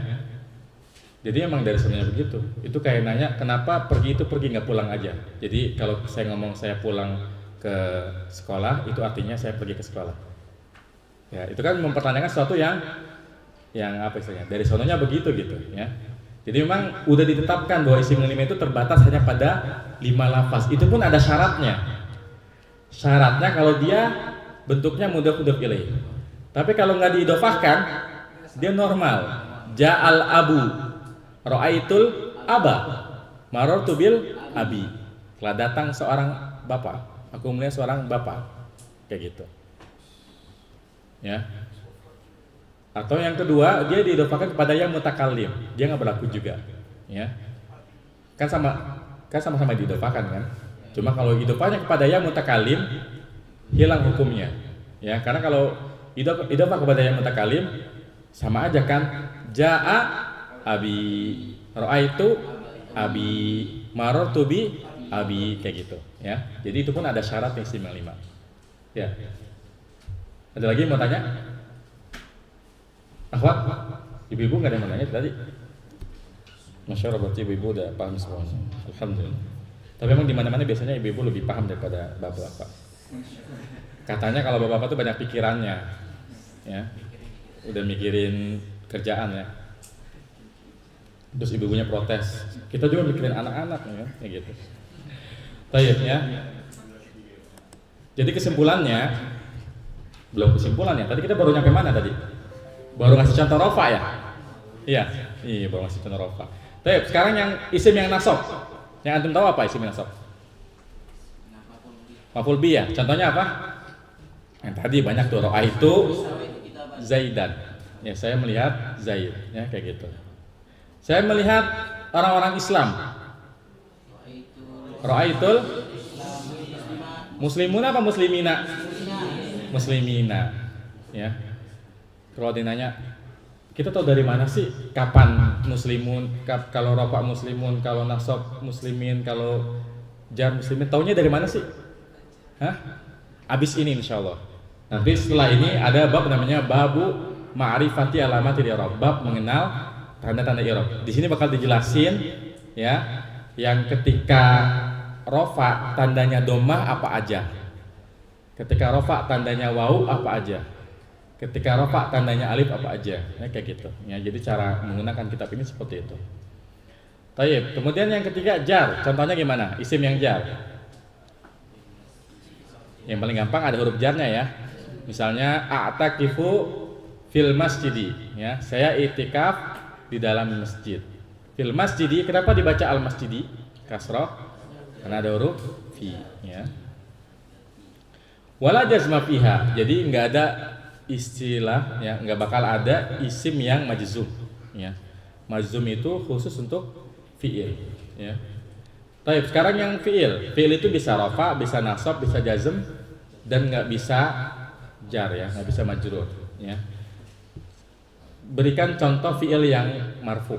Jadi emang dari sononya begitu. Itu kayak nanya kenapa pergi itu pergi nggak pulang aja. Jadi kalau saya ngomong saya pulang ke sekolah itu artinya saya pergi ke sekolah. Ya, itu kan mempertanyakan sesuatu yang apa istilahnya? Dari sononya begitu gitu ya. Jadi memang udah ditetapkan bahwa isim lima itu terbatas hanya pada 5 lafaz. Itu pun ada syaratnya. Syaratnya kalau dia bentuknya mudhaf ilaih. Tapi kalau nggak diidofahkan, dia normal. Ja'al abu, ra'aitul aba, marartu bil abi. Telah datang seorang bapak, aku melihat seorang bapak, kayak gitu. Ya. Atau yang kedua, dia diidofahkan kepada yang mutakallim, dia nggak berlaku juga. Ya. Kan sama-sama diidofahkan kan. Cuma kalau idofahnya kepada yang mutakallim, hilang hukumnya. Ya, karena kalau idofah kepada yang mutakallim sama aja kan. Ja'a abi, ra'aitu abi, marartu bi abi, kayak gitu ya. Jadi itu pun ada syarat yang isim 5. Ya. Ada lagi yang mau tanya? Akhwat, ibu-ibu nggak ada yang mau tanya tadi? Masya Allah, berarti ibu-ibu udah paham semuanya. Alhamdulillah. Tapi memang di mana-mana biasanya ibu-ibu lebih paham daripada bapak-bapak. Katanya kalau bapak-bapak tuh banyak pikirannya, ya, udah mikirin kerjaan ya. Terus ibu-ibunya protes. Kita juga mikirin anak-anak ya, kayak gitu. Baik ya. Jadi kesimpulannya, belum kesimpulannya. Tadi kita baru nyampe mana tadi? Baru ngasih contoh rofa ya? Iya, baru ngasih contoh rofa. Baik, sekarang yang isim yang nasab. Yang antum tahu apa isim yang nasab? Maf'ul bih ya. Contohnya apa? Yang tadi banyak tuh, ro'a itu Zaidan. Ya, saya melihat Zaid, ya kayak gitu. Saya melihat orang-orang Islam. Ra'aitul muslimun apa muslimina? Muslimina. Ya. Kalau dinanya, kita tahu dari mana sih kapan muslimun, kalau rafa muslimun, kalau nasab muslimin, kalau jar muslimin, taunya dari mana sih? Hah? Abis ini insyaallah. Nanti setelah ini ada bab namanya babu ma'rifati alamatil i'rab, bab mengenal tanda-tanda i'rab. Di sini bakal dijelasin ya, yang ketika rafa tandanya dhammah apa aja. Ketika rafa tandanya wau apa aja. Ketika rafa tandanya alif apa aja. Ya, kayak gitu. Ya, jadi cara menggunakan kitab ini seperti itu. Baik, kemudian yang ketiga jar. Contohnya gimana? Isim yang jar. Yang paling gampang ada huruf jarnya ya. Misalnya a'takifu fil masjidi, ya, saya itikaf di dalam masjid. Fil masjidi, kenapa dibaca al masjidi? Kasrah, karena ada huruf fi, ya. Wala jazma fiha, jadi nggak ada istilah, ya, nggak bakal ada isim yang majzum, ya. Majzum itu khusus untuk fiil, ya. Baik, sekarang yang fiil itu bisa rafa, bisa nasab, bisa jazm, dan nggak bisa jar, ya, nggak bisa majrur, ya. Berikan contoh fiil yang marfu.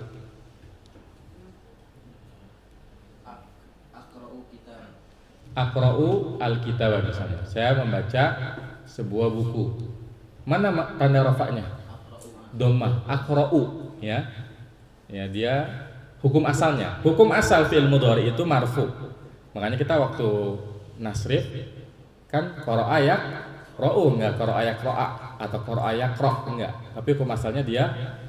Aqra'u al-kitab misalnya. Saya membaca sebuah buku. Mana tanda rafa'nya? Dhammah. Aqra'u, ya. Ya, dia hukum asalnya. Hukum asal fiil mudhari itu marfu. Makanya kita waktu nasrif kan qara'a yaqra'u, enggak qara'a yaqra'a atau qara'a yaqra' enggak. Tapi hukum asalnya dia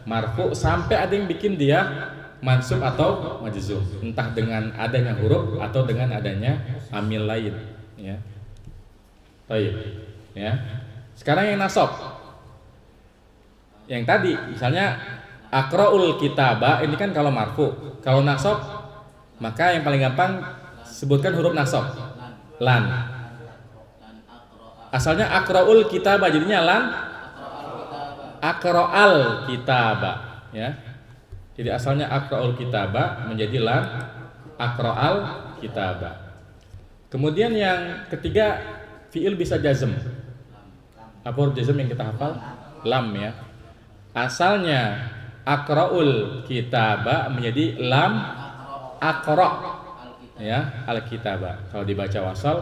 marfu sampai ada yang bikin dia mansub atau majzum, entah dengan adanya huruf atau dengan adanya amil lain, ya. Baik, ya. Sekarang yang nasab. Yang tadi misalnya aqra'ul kitaba, ini kan kalau marfu. Kalau nasab maka yang paling gampang sebutkan huruf nasab. Lan. Asalnya aqra'ul kitaba, jadinya lan aqra'al kitaba, ya. Jadi asalnya aqra'ul kitaba menjadi lan aqra'al kitaba. Kemudian yang ketiga fiil bisa jazm. Apa huruf jazm yang kita hafal? Lam, ya. Asalnya aqra'ul kitaba menjadi lam aqra', ya, al kitaba. Kalau dibaca wasal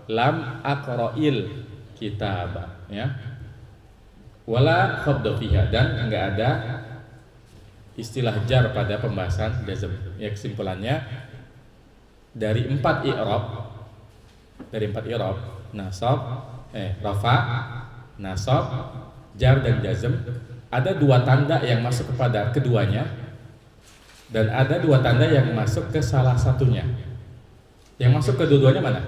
lam aqra'il kitaba, ya. Wala khabda fiha, dan enggak ada istilah jar pada pembahasan jazm. Ya, kesimpulannya dari 4 i'rab, nasab, rafa, nasab, jar dan jazm, ada 2 tanda yang masuk kepada keduanya dan ada 2 tanda yang masuk ke salah satunya. Yang masuk ke dua-duanya mana?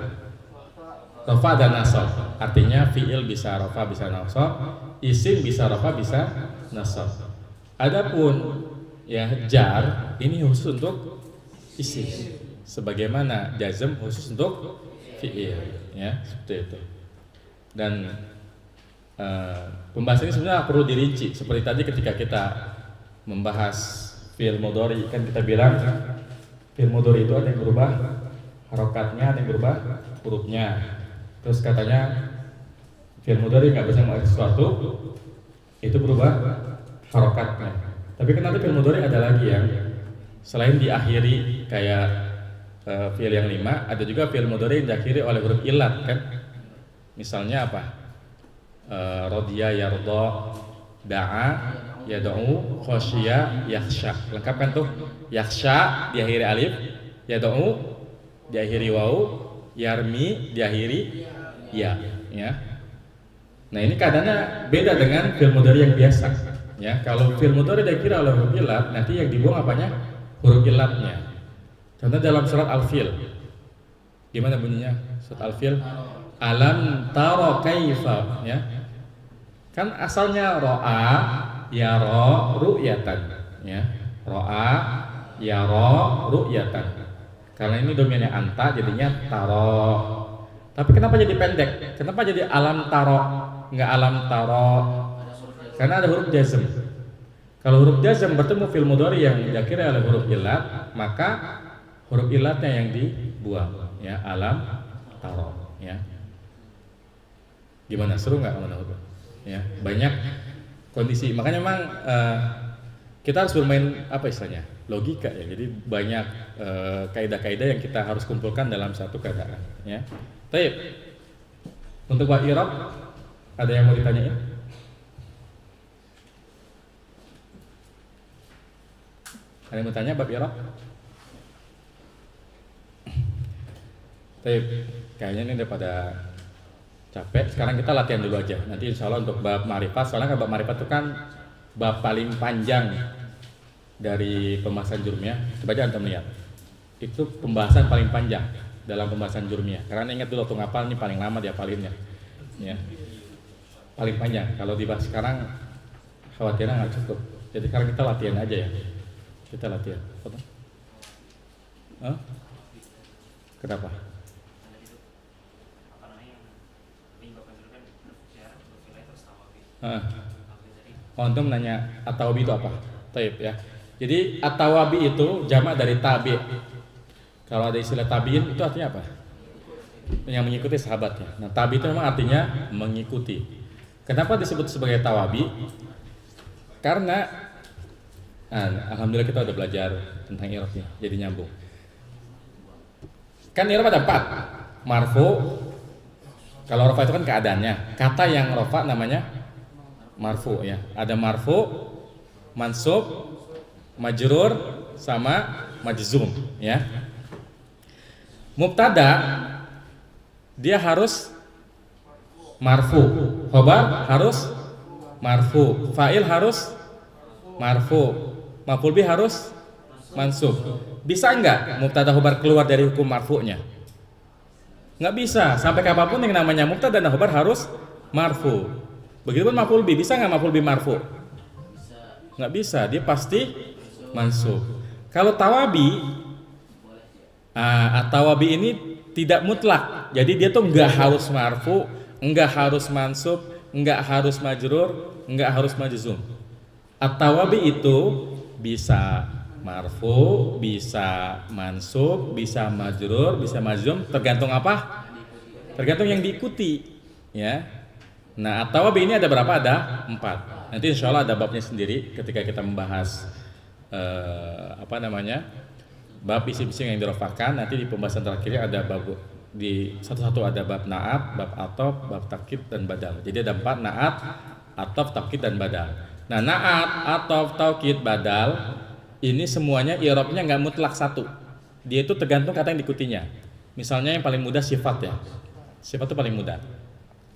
Rafa dan nasab. Artinya fiil bisa rafa bisa nasab, isim bisa rafa bisa nasab. Adapun ya jar ini khusus untuk isim, sebagaimana jazm khusus untuk fiil, ya, seperti itu. Dan pembahasan ini sebenarnya perlu dirinci. Seperti tadi ketika kita membahas fiil mudhari, kan kita bilang fiil mudhari itu ada yang berubah harokatnya, ada yang berubah hurufnya. Terus katanya fiil mudhari nggak bisa mengakui sesuatu, itu berubah harokatnya. Tapi kenapa fiil mudhari ada lagi yang selain diakhiri kayak fiil yang 5, ada juga fiil mudhari yang diakhiri oleh huruf ilat, kan? Misalnya apa? Radiya, yarda, da'a, yad'u, khosya, yakhsha. Lengkap kan tuh? Yakhsha diakhiri alif, yad'u diakhiri waw, yarmi diakhiri ya, ya. Nah, ini keadaannya beda dengan fiil mudhari yang biasa, ya. Kalau fiil mudhari diakhiri oleh huruf ilat, nanti yang dibuang apanya? Huruf ilatnya. Contoh dalam surat Al-Fil. Gimana bunyinya? Surat Al-Fil. Alam taro kaifa, ya. Kan asalnya ro'a, yara, ru'yatan, ya. Ro'a, yara, ru'yatan. Karena ini domainnya anta, jadinya taro. Tapi kenapa jadi pendek? Kenapa jadi alam taro? Nggak alam taro? Karena ada huruf jazm. Kalau huruf jazm bertemu fil mudhari yang diakhiri oleh huruf ilat, maka huruf ilatnya yang dibuang. Ya, alam taro. Ya. Gimana, seru nggak menurut? Ya, banyak kondisi. Makanya memang kita harus bermain apa istilahnya? Logika ya. Jadi banyak kaidah-kaidah yang kita harus kumpulkan dalam satu keadaan. Ya. Baik. Untuk bab i'rab ada yang mau ditanyain? Ada yang mau tanya bab i'rab? Baik. Kayaknya ini udah pada capek. Sekarang kita latihan dulu aja. Nanti insya Allah untuk bab ma'rifat. Soalnya bab ma'rifat itu kan bab paling panjang dari pembahasan jurmiyah. Coba aja antum lihat. Itu pembahasan paling panjang dalam pembahasan jurmiyah. Karena ingat dulu waktu ngapal ini paling lama dihapalinnya. Ya. Paling panjang. Kalau dibahas sekarang khawatirnya nggak cukup. Jadi sekarang kita latihan aja ya. Kita latihan. Hah? Kenapa? Antum nanya at-tawabi itu apa? Taib ya. Jadi at-tawabi itu jamak dari tabi. Kalau ada istilah tabiin itu artinya apa? Yang mengikuti sahabatnya. Nah, tabi itu memang artinya mengikuti. Kenapa disebut sebagai tawabi? Karena alhamdulillah kita udah belajar tentang i'rabnya, jadi nyambung. Kan i'rab ada 4. Marfu. Kalau rafa itu kan keadaannya. Kata yang rafa namanya marfu ya. Ada marfu, mansub, majrur sama majzum ya. Mubtada dia harus marfu, khabar harus marfu, fa'il harus marfu, maf'ul bih harus mansub. Bisa enggak mubtada khabar keluar dari hukum marfu'nya? Enggak bisa. Sampai kapanpun yang namanya mubtada dan khabar harus marfu. Begitupun maf'ul bih, bisa enggak maf'ul bih marfu? Enggak bisa, dia pasti mansub. Kalau tawabi at-tawabi ini tidak mutlak. Jadi dia tuh enggak harus marfu, enggak harus mansub, enggak harus majrur, enggak harus majzum. At-tawabi itu bisa marfu, bisa mansub, bisa majrur, bisa majzum, tergantung apa? Tergantung yang diikuti, ya. Nah, at-tawabi ini ada berapa? Ada 4. Nanti insya Allah ada babnya sendiri ketika kita membahas bab isim-isim yang dirofahkan. Nanti di pembahasan terakhirnya ada bab di satu-satu ada bab na'at, bab ataf, bab takkid dan badal. Jadi ada 4 na'at, ataf, takkid dan badal. Nah, na'at, ataf, takkid, badal ini semuanya i'rabnya nggak mutlak satu. Dia itu tergantung kata yang diikutinya. Misalnya yang paling mudah sifat ya. Sifat itu paling mudah.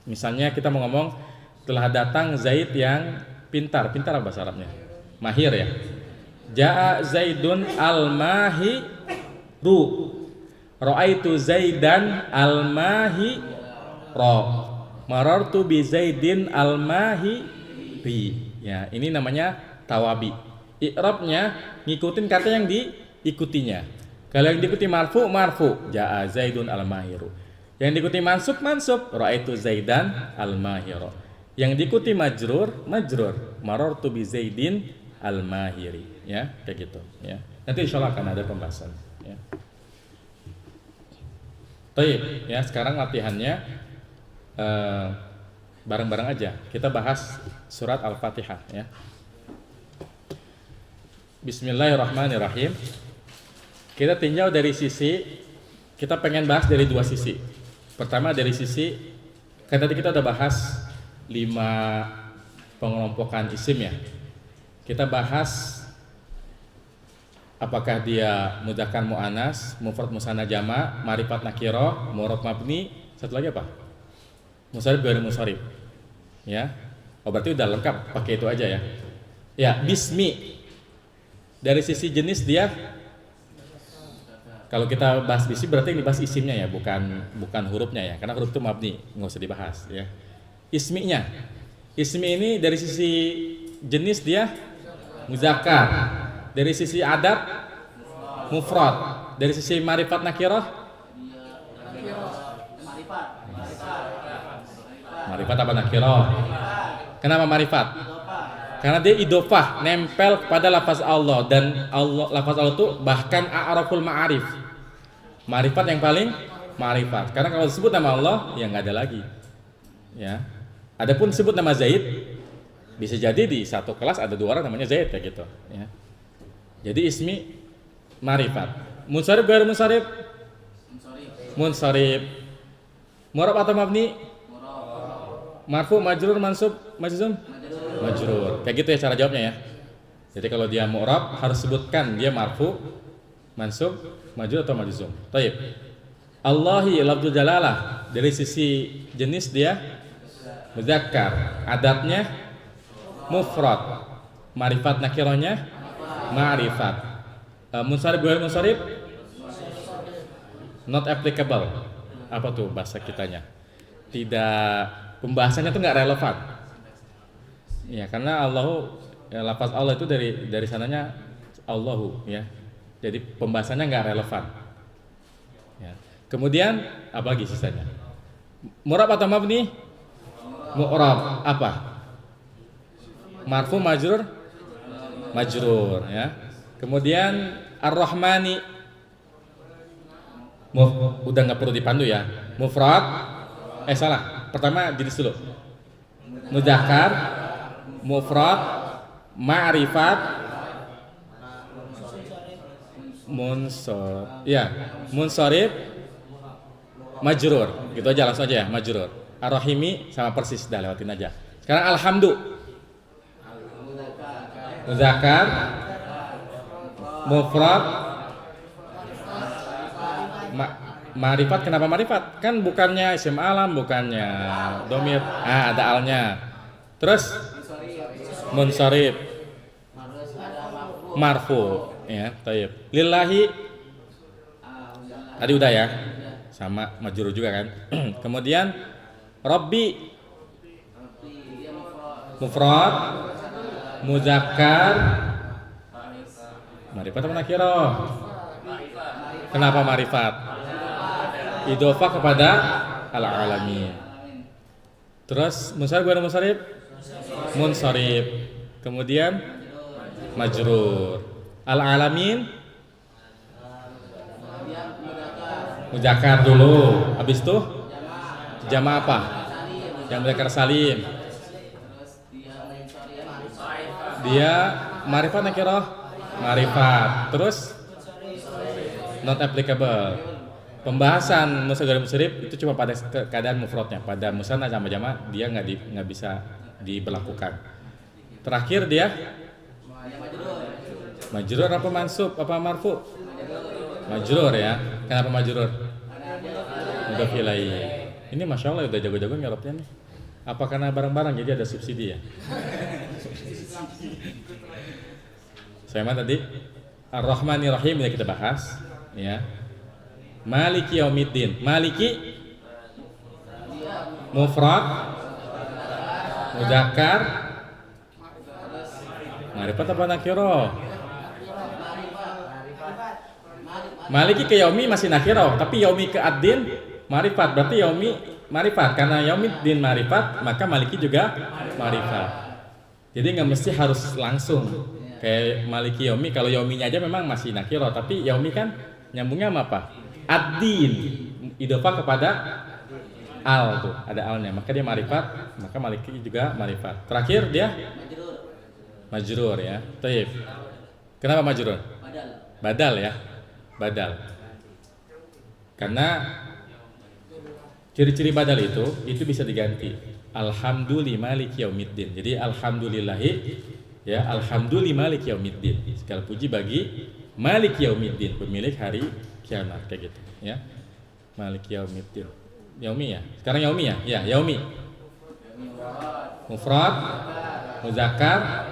Misalnya kita mau ngomong telah datang Zaid yang pintar. Pintar apa bahasa Arabnya? Mahir ya. Ja'a Zaidun al-mahiru. Ra'aitu Zaidan al-mahira. Marartu bi Zaidin al-mahiri. Ya, ini namanya tawabi. I'rabnya ngikutin kata yang diikutinya. Kalau yang diikuti marfu, marfu. Ja'a Zaidun al-mahiru. Yang diikuti mansub, mansub. Ra'aitu Zaidan al-mahira. Yang diikuti majrur, majrur. Marartu bi Zaidin al-mahiri. Ya, kayak gitu ya. Nanti insya Allah akan ada pembahasan ya. Baik, ya sekarang latihannya bareng-bareng aja. Kita bahas surat Al-Fatihah ya. Bismillahirrahmanirrahim. Kita tinjau dari sisi, kita pengen bahas dari 2 sisi. Pertama dari sisi, kan tadi kita udah bahas 5 pengelompokan isim ya. Kita bahas apakah dia mudzakkar muannas, mufrad musanna jama', ma'rifat nakirah, mu'rab mabni, satu lagi apa? Musharif ghairu musharif. Ya. Oh berarti udah lengkap, pakai itu aja ya. Ya, bismi. Dari sisi jenis dia, kalau kita bahas bismi berarti yang dibahas isimnya ya, bukan hurufnya ya, karena huruf itu mabni, nggak usah dibahas ya. Isminya. Ismi ini dari sisi jenis dia mudzakkar. Dari sisi adat mufrad. Dari sisi ma'rifat nakirah Marifat apa nakirah? Kenapa marifat? Karena dia idofah, nempel kepada lafaz Allah, dan Allah, lafaz Allah itu bahkan a'raful ma'arif. Marifat yang paling marifat. Karena kalau disebut nama Allah, ya nggak ada lagi. Ya. Adapun disebut nama Zaid, bisa jadi di satu kelas ada 2 orang namanya Zaid kayak gitu. Ya. Jadi ismi marifat. Munsharif gairu munsharif? Munsharif. Mu'rab atau mabni? Marfu, majrur, mansub, majzum? Majrur. Kayak gitu ya cara jawabnya ya. Jadi kalau dia mu'rab harus sebutkan dia marfu, mansub, majrur atau majzum. Baik. Allahi lafzul jalalah, dari sisi jenis dia muzakkar, adatnya mufrad, marifat nakirahnya ma'rifat. Munsharif gairu munsharif? Not applicable. Apa tuh bahasa kitanya? Tidak, pembahasannya tuh nggak relevan. Ya, karena Allahu, ya, lafaz Allah itu dari sananya Allahu, ya. Jadi pembahasannya nggak relevan. Ya. Kemudian apa lagi sisanya? Mu'rab atau mabni? Mu'rab apa? Marfu, majrur, majrur, ya. Kemudian ar-Rahmani, udah nggak perlu dipandu ya. Mufrad, salah. Pertama jenis dulu. Muzakkar, mufrad, ma'rifat, munsharif, majrur. Gitu aja, langsung aja ya, majrur. Ar-Rahimi sama persis, dah lewatin aja. Sekarang alhamdu. Muzakkar, mufrad, ma'rifat. Kenapa ma'rifat? Kan bukannya isim alam, bukannya domir. Ada alnya. Terus munsharif, marfu, ya, thayyib. Lillahi tadi udah ya. Sama majrur juga kan. Kemudian Rabbi, mufrad, muzakkar, ma'rifat apa nakirah? Kenapa ma'rifat? Idofah kepada al-alamin. Terus munsharif gairu munsharif? Munsharif. Kemudian majrur. Al-alamin muzakkar dulu. Habis itu jama' apa? Yang muzakkar salim. Dia ma'rifat nakirah? Ma'rifat. Terus not applicable. Pembahasan munsharif gairu munsharif itu cuma pada keadaan mufradnya. Pada musanna sama jama' dia nggak bisa diberlakukan. Terakhir dia majrur apa mansub apa marfu? Majrur ya. Kenapa majrur? Mudhof ilaih. Ini masya Allah udah jago-jago nyerapnya nih. Apa karena barang-barang jadi ada subsidi ya? Saya mah tadi Ar-Rahmanir Rahim yang kita bahas, ya. Maliki yaumiddin. Maliki mufrad, muzakkar, ma'rifat apa nakirah? Maliki ke yaumi masih nakirah, tapi yaumi ke ad-din ma'rifat. Berarti yaumi ma'rifat, karena yaumiddin ma'rifat, maka maliki juga ma'rifat. Jadi nggak mesti harus langsung kayak maliki yaumi. Kalau yauminya aja memang masih nakirah, tapi yaumi kan nyambungnya sama apa? Ad-din, idofah kepada al tuh, ada alnya, maka dia ma'rifat, maka maliki juga ma'rifat. Terakhir dia majrur ya. Taib. Kenapa majrur? Badal ya. Badal. Karena ciri-ciri badal itu bisa diganti. Alhamdulillah maliki yaumiddin. Jadi alhamdulillahi ya, alhamdulillah maliki yaumiddin. Segala puji bagi maliki yaumiddin, pemilik hari kiamat, kayak gitu ya. Maliki yaumiddin. Yaumi ya. Sekarang yaumi ya? Ya, yaumi. Mufrad, muzakkar,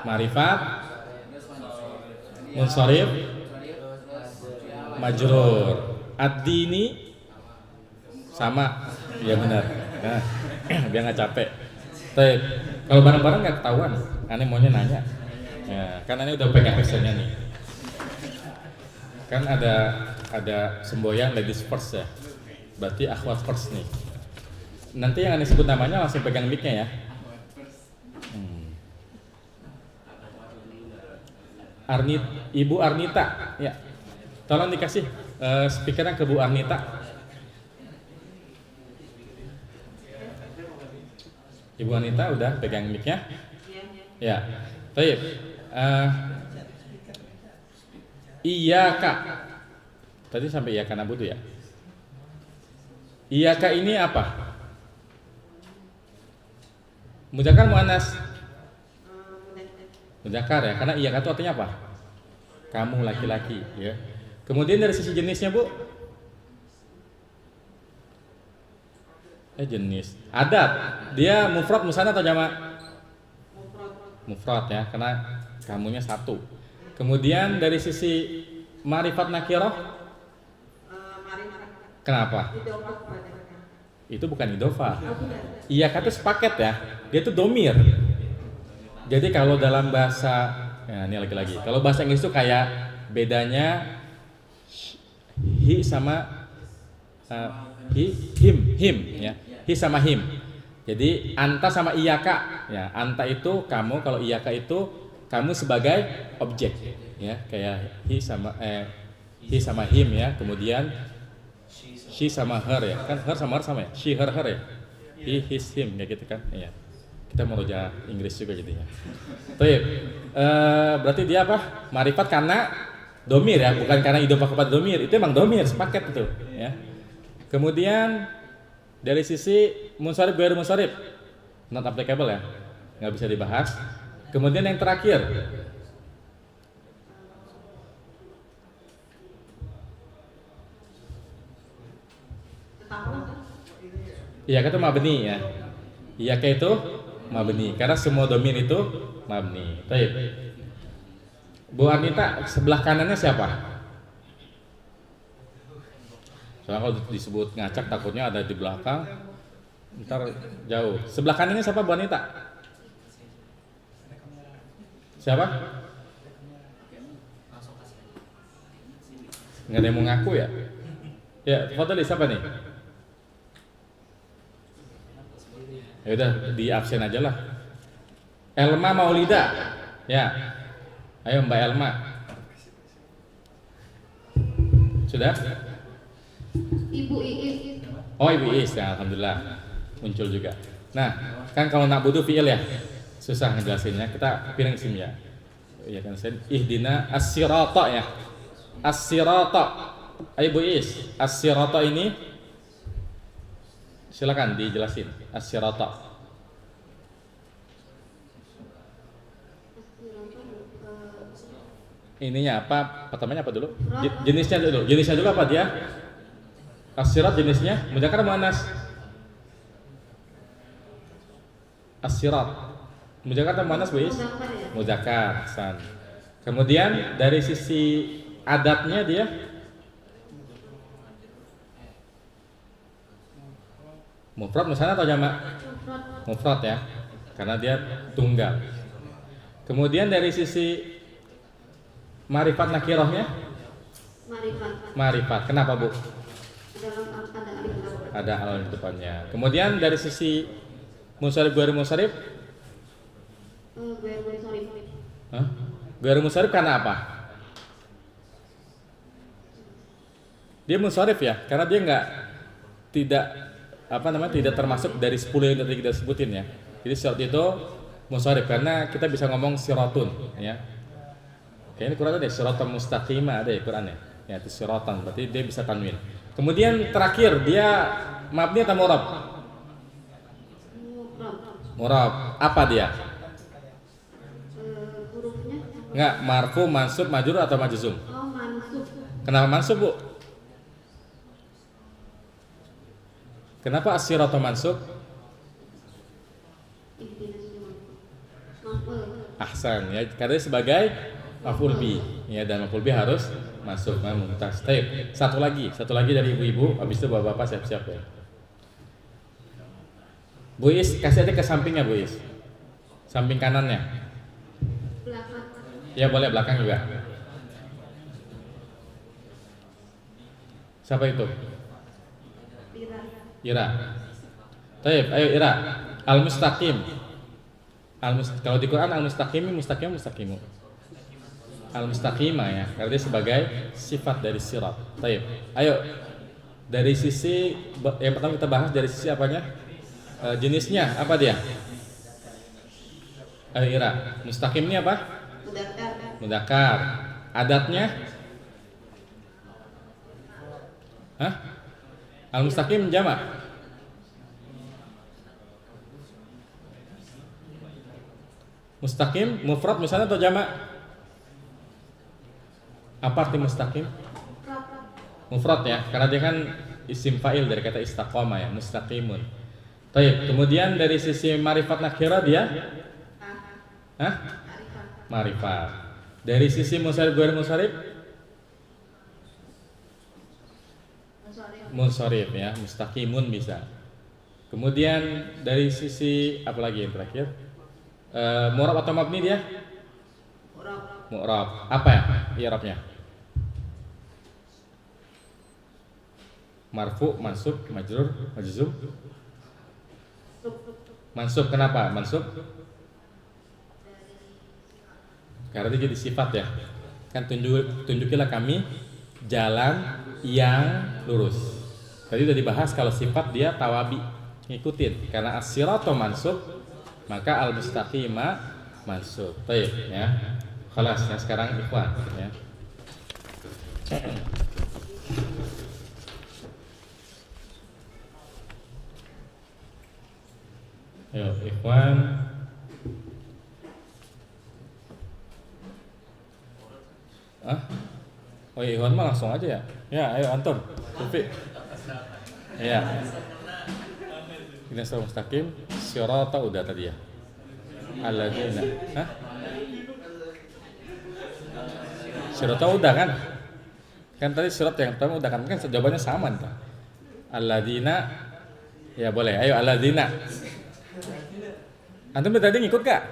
ma'rifat, munsharif, majrur. Ad-dini sama. Ya benar. Nah, biar nggak capek. Tapi kalau barang-barang nggak ketahuan, aneh maunya nanya. Ya, kan aneh udah pegang pesennya nih. Kan ada semboyan ladies first ya, berarti akhwat first nih. Nanti yang disebut namanya langsung pegang mic-nya ya. Ibu Arnita, ya. Tolong dikasih speakernya ke Bu Arnita. Ibu Arnita udah pegang mic-nya? Ya. Baik. Iya Kak. Tadi sampai iya karena butuh ya. Iya Kak ini apa? Mudzakkar muannas. Mudzakkar ya, karena iya Kak itu artinya apa? Kamu laki-laki ya. Kemudian dari sisi jenisnya Bu? Jenis. Adat. Dia mufrad musanna atau jamak? Mufrad ya, karena kamunya satu. Kemudian dari sisi ma'rifat nakirah? Kenapa? Itu bukan idofah. Iya kata sepaket ya. Dia itu domir. Jadi kalau dalam bahasa, ya ini lagi-lagi. Kalau bahasa Inggris itu kayak bedanya he sama him ya. He sama him. Jadi anta sama iyaka ya. Anta itu kamu, kalau iyaka itu kamu sebagai objek ya. Kayak he sama him ya. Kemudian she sama her ya. Kan her sama ya. She her ya. He his him ya gitu kan. Iya. Kita mau roja Inggris juga gitu ya. Baik. Berarti dia apa? Ma'rifat karena domir ya, bukan karena idofah kepada domir. Itu emang domir sepaket itu ya. Kemudian dari sisi munsharif ghairu munsharif not applicable ya, nggak bisa dibahas. Kemudian yang terakhir iya kata mabni ya. Iya kayak itu mabni karena semua domir itu mabni. Baik. Bu Arnita sebelah kanannya siapa? Soalnya kalau disebut ngacak takutnya ada di belakang, ntar jauh. Sebelah kanannya siapa Bu Anita? Siapa? Nggak ada yang mau ngaku ya? Ya, foto di siapa nih? Ya udah di absen aja lah. Elma Maulida, ya. Ayo Mbak Elma. Sudah? Ibu Iis. Oh Ibu Iis ya, alhamdulillah muncul juga. Nah, kan kalau nak butuh fiil ya susah ngejelasinnya. Kita piring sim ya. Ya kan sen ihdina as-sirata ya. As-sirata. Ayo Ibu Iis, as-sirata ini silakan dijelasin. As-sirata. Ininya apa? Pertamanya apa dulu? Jenisnya dulu. Jenisnya dulu apa dia? As-sirat jenisnya mudzakkar muannas. As-sirat mudzakkar atau muannas, Bu? Mudzakkar. San. Kemudian dari sisi adatnya dia mufrad musanna atau jamak? Mufrad ya. Karena dia tunggal. Kemudian dari sisi ma'rifat nakirahnya? Ma'rifat. Kenapa, Bu? Ada al di depannya. Kemudian dari sisi munsharif ghairu munsharif? Ghairu munsharif karena apa? Dia munsharif ya, karena dia tidak termasuk dari 10 yang tadi kita sebutin ya. Jadi syarat itu munsharif karena kita bisa ngomong siratun ya. Kayaknya Quran ada siratan mustaqimah ada ya Qurannya. Ya itu siratan berarti dia bisa tanwin. Kemudian terakhir dia mabni atau murab? Murab. Apa dia? Enggak, marfu, mansub, majrur atau majzum? Oh, mansub. Kenapa mansub, Bu? Kenapa as-siratu mansub? Ahsan ya, karena sebagai maf'ul bi ya, dan maf'ul bi harus masuk mumtaz. Baik, satu lagi dari ibu-ibu, habis itu bapak-bapak siap-siap ya. Bu Is, kasih aja ke sampingnya Bu Is. Samping kanannya. Belakang. Ya boleh belakang juga. Siapa itu? Ira. Ira. Taib, ayo Ira. Al-mustaqim. Kalau di Quran al-mustaqim, mustaqimu. Al-mustaqimah ya, karena dia sebagai sifat dari sirat. Taib. Ayo. Dari sisi yang pertama kita bahas dari sisi apanya? Jenisnya apa dia? Ayo Ira. Mustaqim ini apa? Mudzakkar. Adatnya? Hah? Al-mustaqim jamak. Mustaqim mufrad misalnya atau jamak? Apa arti mustaqim? Mufrad ya, karena dia kan isim fa'il dari kata istaqama ya, mustaqimun. Baik, kemudian dari sisi marifat nakira dia? Hah? Marifat. Dari sisi musharif ghair musharif? Munsharif ya, mustaqimun bisa. Kemudian dari sisi apa lagi yang terakhir? Mu'rab atau mabni dia? Mu'rab. Apa ya i'rabnya? Marfu, mansub, majrur, majzum. Mansub kenapa? Mansub? Karena dia jadi sifat ya. Kan tunjukilah kami jalan yang lurus. Tadi sudah dibahas kalau sifat dia tawabi, ngikutin. Karena as-siratu mansub, maka al-mustaqima mansub. Baik ya. Khalas ya, sekarang ikhwan ya. Ayo ikhwan. Oh iya, ikhwan mah langsung aja ya. Ya, ayo antum. Sufi. Iya. Ini sudah mustaqim. Sirata udah tadi ya. Alladzina. Hah? Sirata udah kan? Kan tadi surat yang pertama udah kan jawabannya sama nih. Alladzina. Ya boleh. Ayo alladzina. Antum tadi ngikut gak?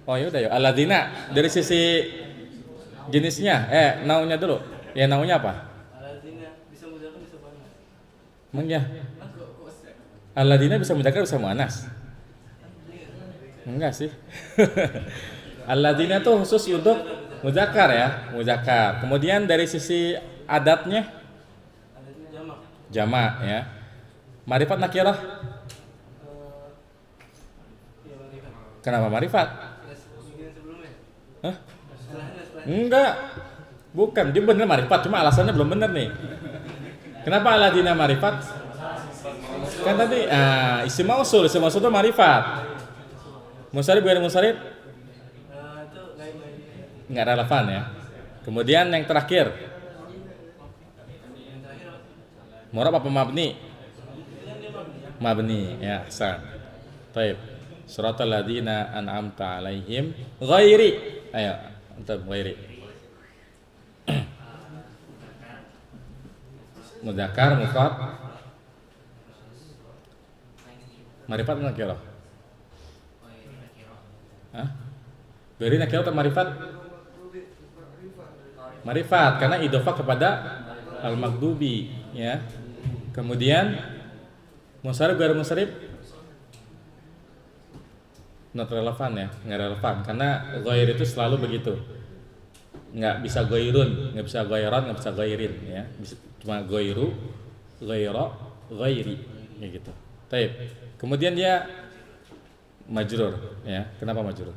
Oh ya udah ya. Alladzina dari sisi jenisnya, naunya dulu. Ya naunya apa? Alladzina bisa mudzakkar bisa muannas. Emang ya? Alladzina bisa mudzakkar bisa muannas? Enggak sih. Alladzina tuh khusus untuk mudzakkar ya, mudzakkar. Kemudian dari sisi adatnya Alladzina jamak. jamak ya. Marifat nakirah. Iya marifat. Kenapa marifat? Mungkin sebelumnya. Hah? Setelahnya. Enggak. Bukan, dia bener marifat, cuma alasannya belum bener nih. Kenapa alladzina marifat? Kan tadi isim mausul itu marifat. Munsharif ghair munsharif? Itu gaib. Enggak relevan ya. Kemudian yang terakhir, Yang terakhir apa? mu'rab apa mabni? Mabni ya, ahsan. Baik. Suratal ladzina an'amta 'alaihim ghairi. Ayo, antum ghairi. Mudzakkar, mufrad, marifat nakirah. Hah? Ghairi nakirah atau marifat? Marifat karena idhofah kepada al-maghdubi ya. Kemudian munsharif ghair munsharif not relevan ya, nggak relevan karena ghair itu selalu begitu. Nggak bisa ghairun, nggak bisa ghairan, nggak bisa ghairin ya. Cuma ghairu, ghaira, ghairi kayak gitu. Baik. Kemudian dia majrur ya. Kenapa majrur?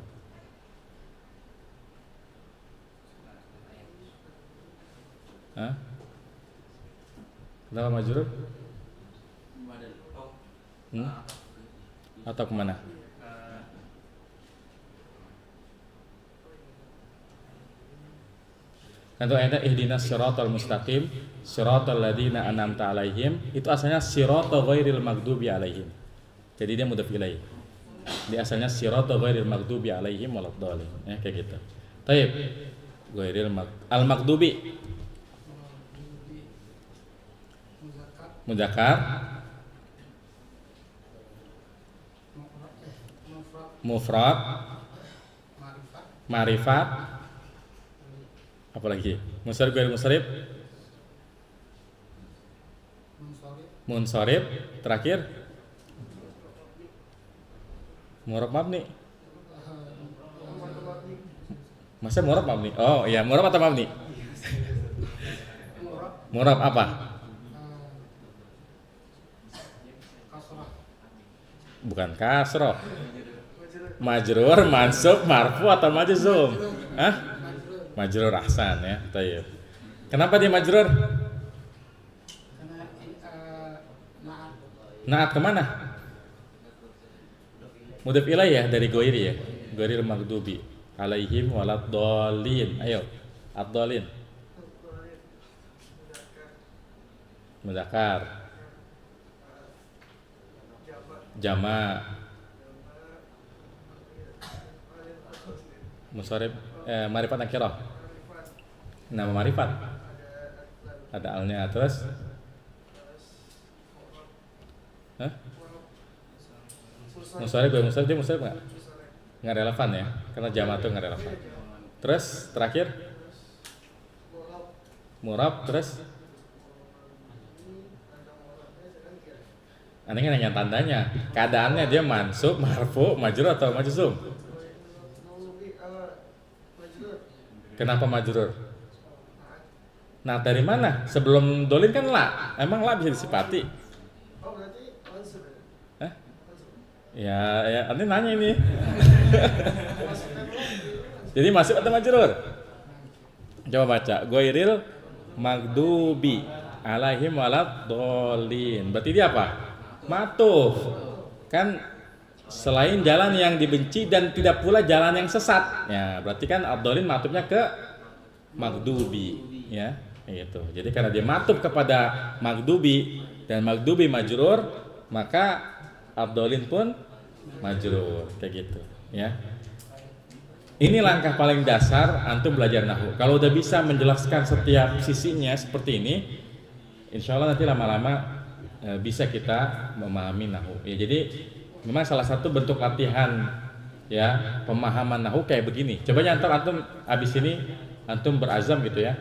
Hah? Kenapa majrur? Atau kemana? Untuk ayatnya ihdinas siratal mustaqim siratal ladzina an'amta 'alaihim itu asalnya siratal ghairil maghdubi 'alaihim. Jadi dia mudhaf ilaih. Dia asalnya siratal ghairil maghdubi 'alaihim waladdallin. Ya kayak gitu. Baik. Ghairil al-maghdubi mudzakkar mufrad marifat apalagi munsharif ghair munsharif munsharif terakhir Mu'rab mabni. Masa mu'rab mabni? Oh iya, mu'rab atau mabni? Mu'rab apa? Bukan kasroh. Majrur, mansub, marfu atau majzum? Hah? Majrur, ahsan ya. Tayyib. Kenapa dia majrur? Karena naat. Naat kemana? Mudhaf ilaih ya, dari goiri ya. Goiri maghdubi alaihim waladdallin. Ayo, ad-dallin. Mudzakkar. Jama'. Musharif, marifat nakirah. Nama marifat. Ada alnya terus. Hah? Musharif, dia musharif nggak? Nggak relevan ya, karena jama' tuh nggak relevan. Terus terakhir murab, terus aneh kan nanya tandanya, keadaannya dia mansub, marfu, majrur atau majzum? Kenapa majrur? Nah dari mana? Sebelum dolin kan la, emang la bisa disifati? Hah? Ya, aneh nanya ini. Jadi masuk atau majrur? Coba baca, goiril magdubi alaihim waladdallin. Berarti dia apa? Matuf. Kan selain jalan yang dibenci dan tidak pula jalan yang sesat. Ya, berarti kan ad-dallin matufnya ke magdubi, ya. Gitu. Jadi karena dia matuf kepada magdubi dan magdubi majrur, maka ad-dallin pun majrur, kayak gitu, ya. Ini langkah paling dasar antum belajar nahwu. Kalau udah bisa menjelaskan setiap sisinya seperti ini, insya Allah nanti lama-lama bisa kita memahami nahwu. Ya, jadi memang salah satu bentuk latihan ya pemahaman nahwu kayak begini. Coba nyantar antum abis ini antum berazam gitu ya.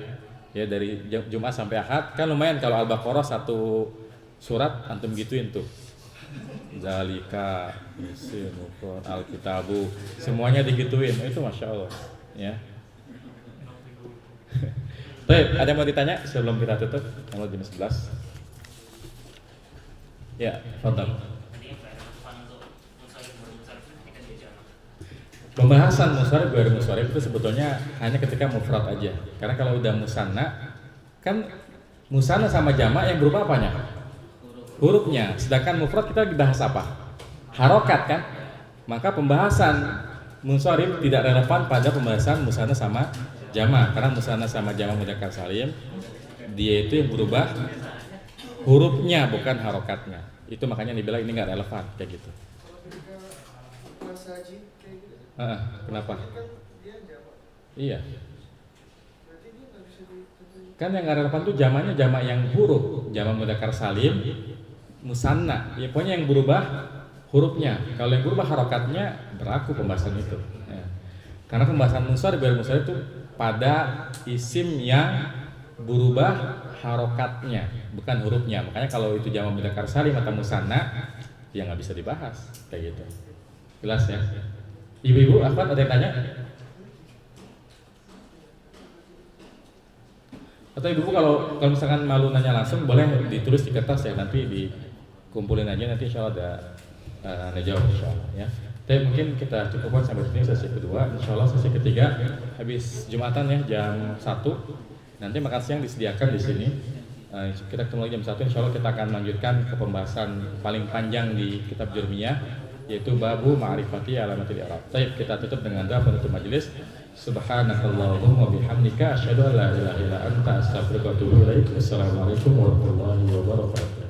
Ya dari Jumat sampai Ahad kan lumayan kalau Al-Baqarah satu surat antum gituin tuh. Zalika isimukun Alkitabu, semuanya digituin, itu masya Allah, ya. Baik, ada yang mau ditanya sebelum kita tutup? Kalau jam 11. Ya, fadhal. Pembahasan musharif dan musharif itu sebetulnya hanya ketika mufrad aja. Karena kalau udah musanna, kan musanna sama jama' yang berubah apanya? Hurufnya. Sedangkan mufrad kita lagi bahas apa? Harokat kan? Maka pembahasan musharif tidak relevan pada pembahasan musanna sama jama'. Karena musanna sama jama' mudzakkar salim, dia itu yang berubah hurufnya bukan harokatnya. Itu makanya dibilang ini nggak relevan kayak gitu. Kenapa? Iya. Kan yang nggak relevan tuh jamanya jama' yang huruf, jama' mudzakkar salim, musanna. Ya pokoknya yang berubah hurufnya. Kalau yang berubah harokatnya berlaku pembahasan itu. Ya. Karena pembahasan musharif dan musharif itu pada isim yang berubah harokatnya, bukan hurufnya. Makanya kalau itu jama' mudzakkar salim atau musanna, ya nggak bisa dibahas kayak gitu. Jelas ya? Ibu-ibu, akhwat ada yang tanya? Atau ibu kalau misalkan malu nanya langsung boleh ditulis di kertas ya, nanti dikumpulin aja, nanti insya Allah ada jawab insya Allah ya. Tapi mungkin kita cukupkan sampai sini sesi kedua. Insya Allah sesi ketiga habis Jumatan ya jam 1. Nanti makan siang disediakan di sini. Kita ketemu lagi jam 1. Insya Allah kita akan melanjutkan ke pembahasan paling panjang di kitab Jurmiyah, yaitu babu ma'rifati alamatil i'rab. Baik, kita tutup dengan doa penutup majelis. Subhanakallahumma bihamdika asyhadu an la ilaha illa anta astaghfiruka wa atubu ilaik. Wassalamualaikum warahmatullahi wabarakatuh.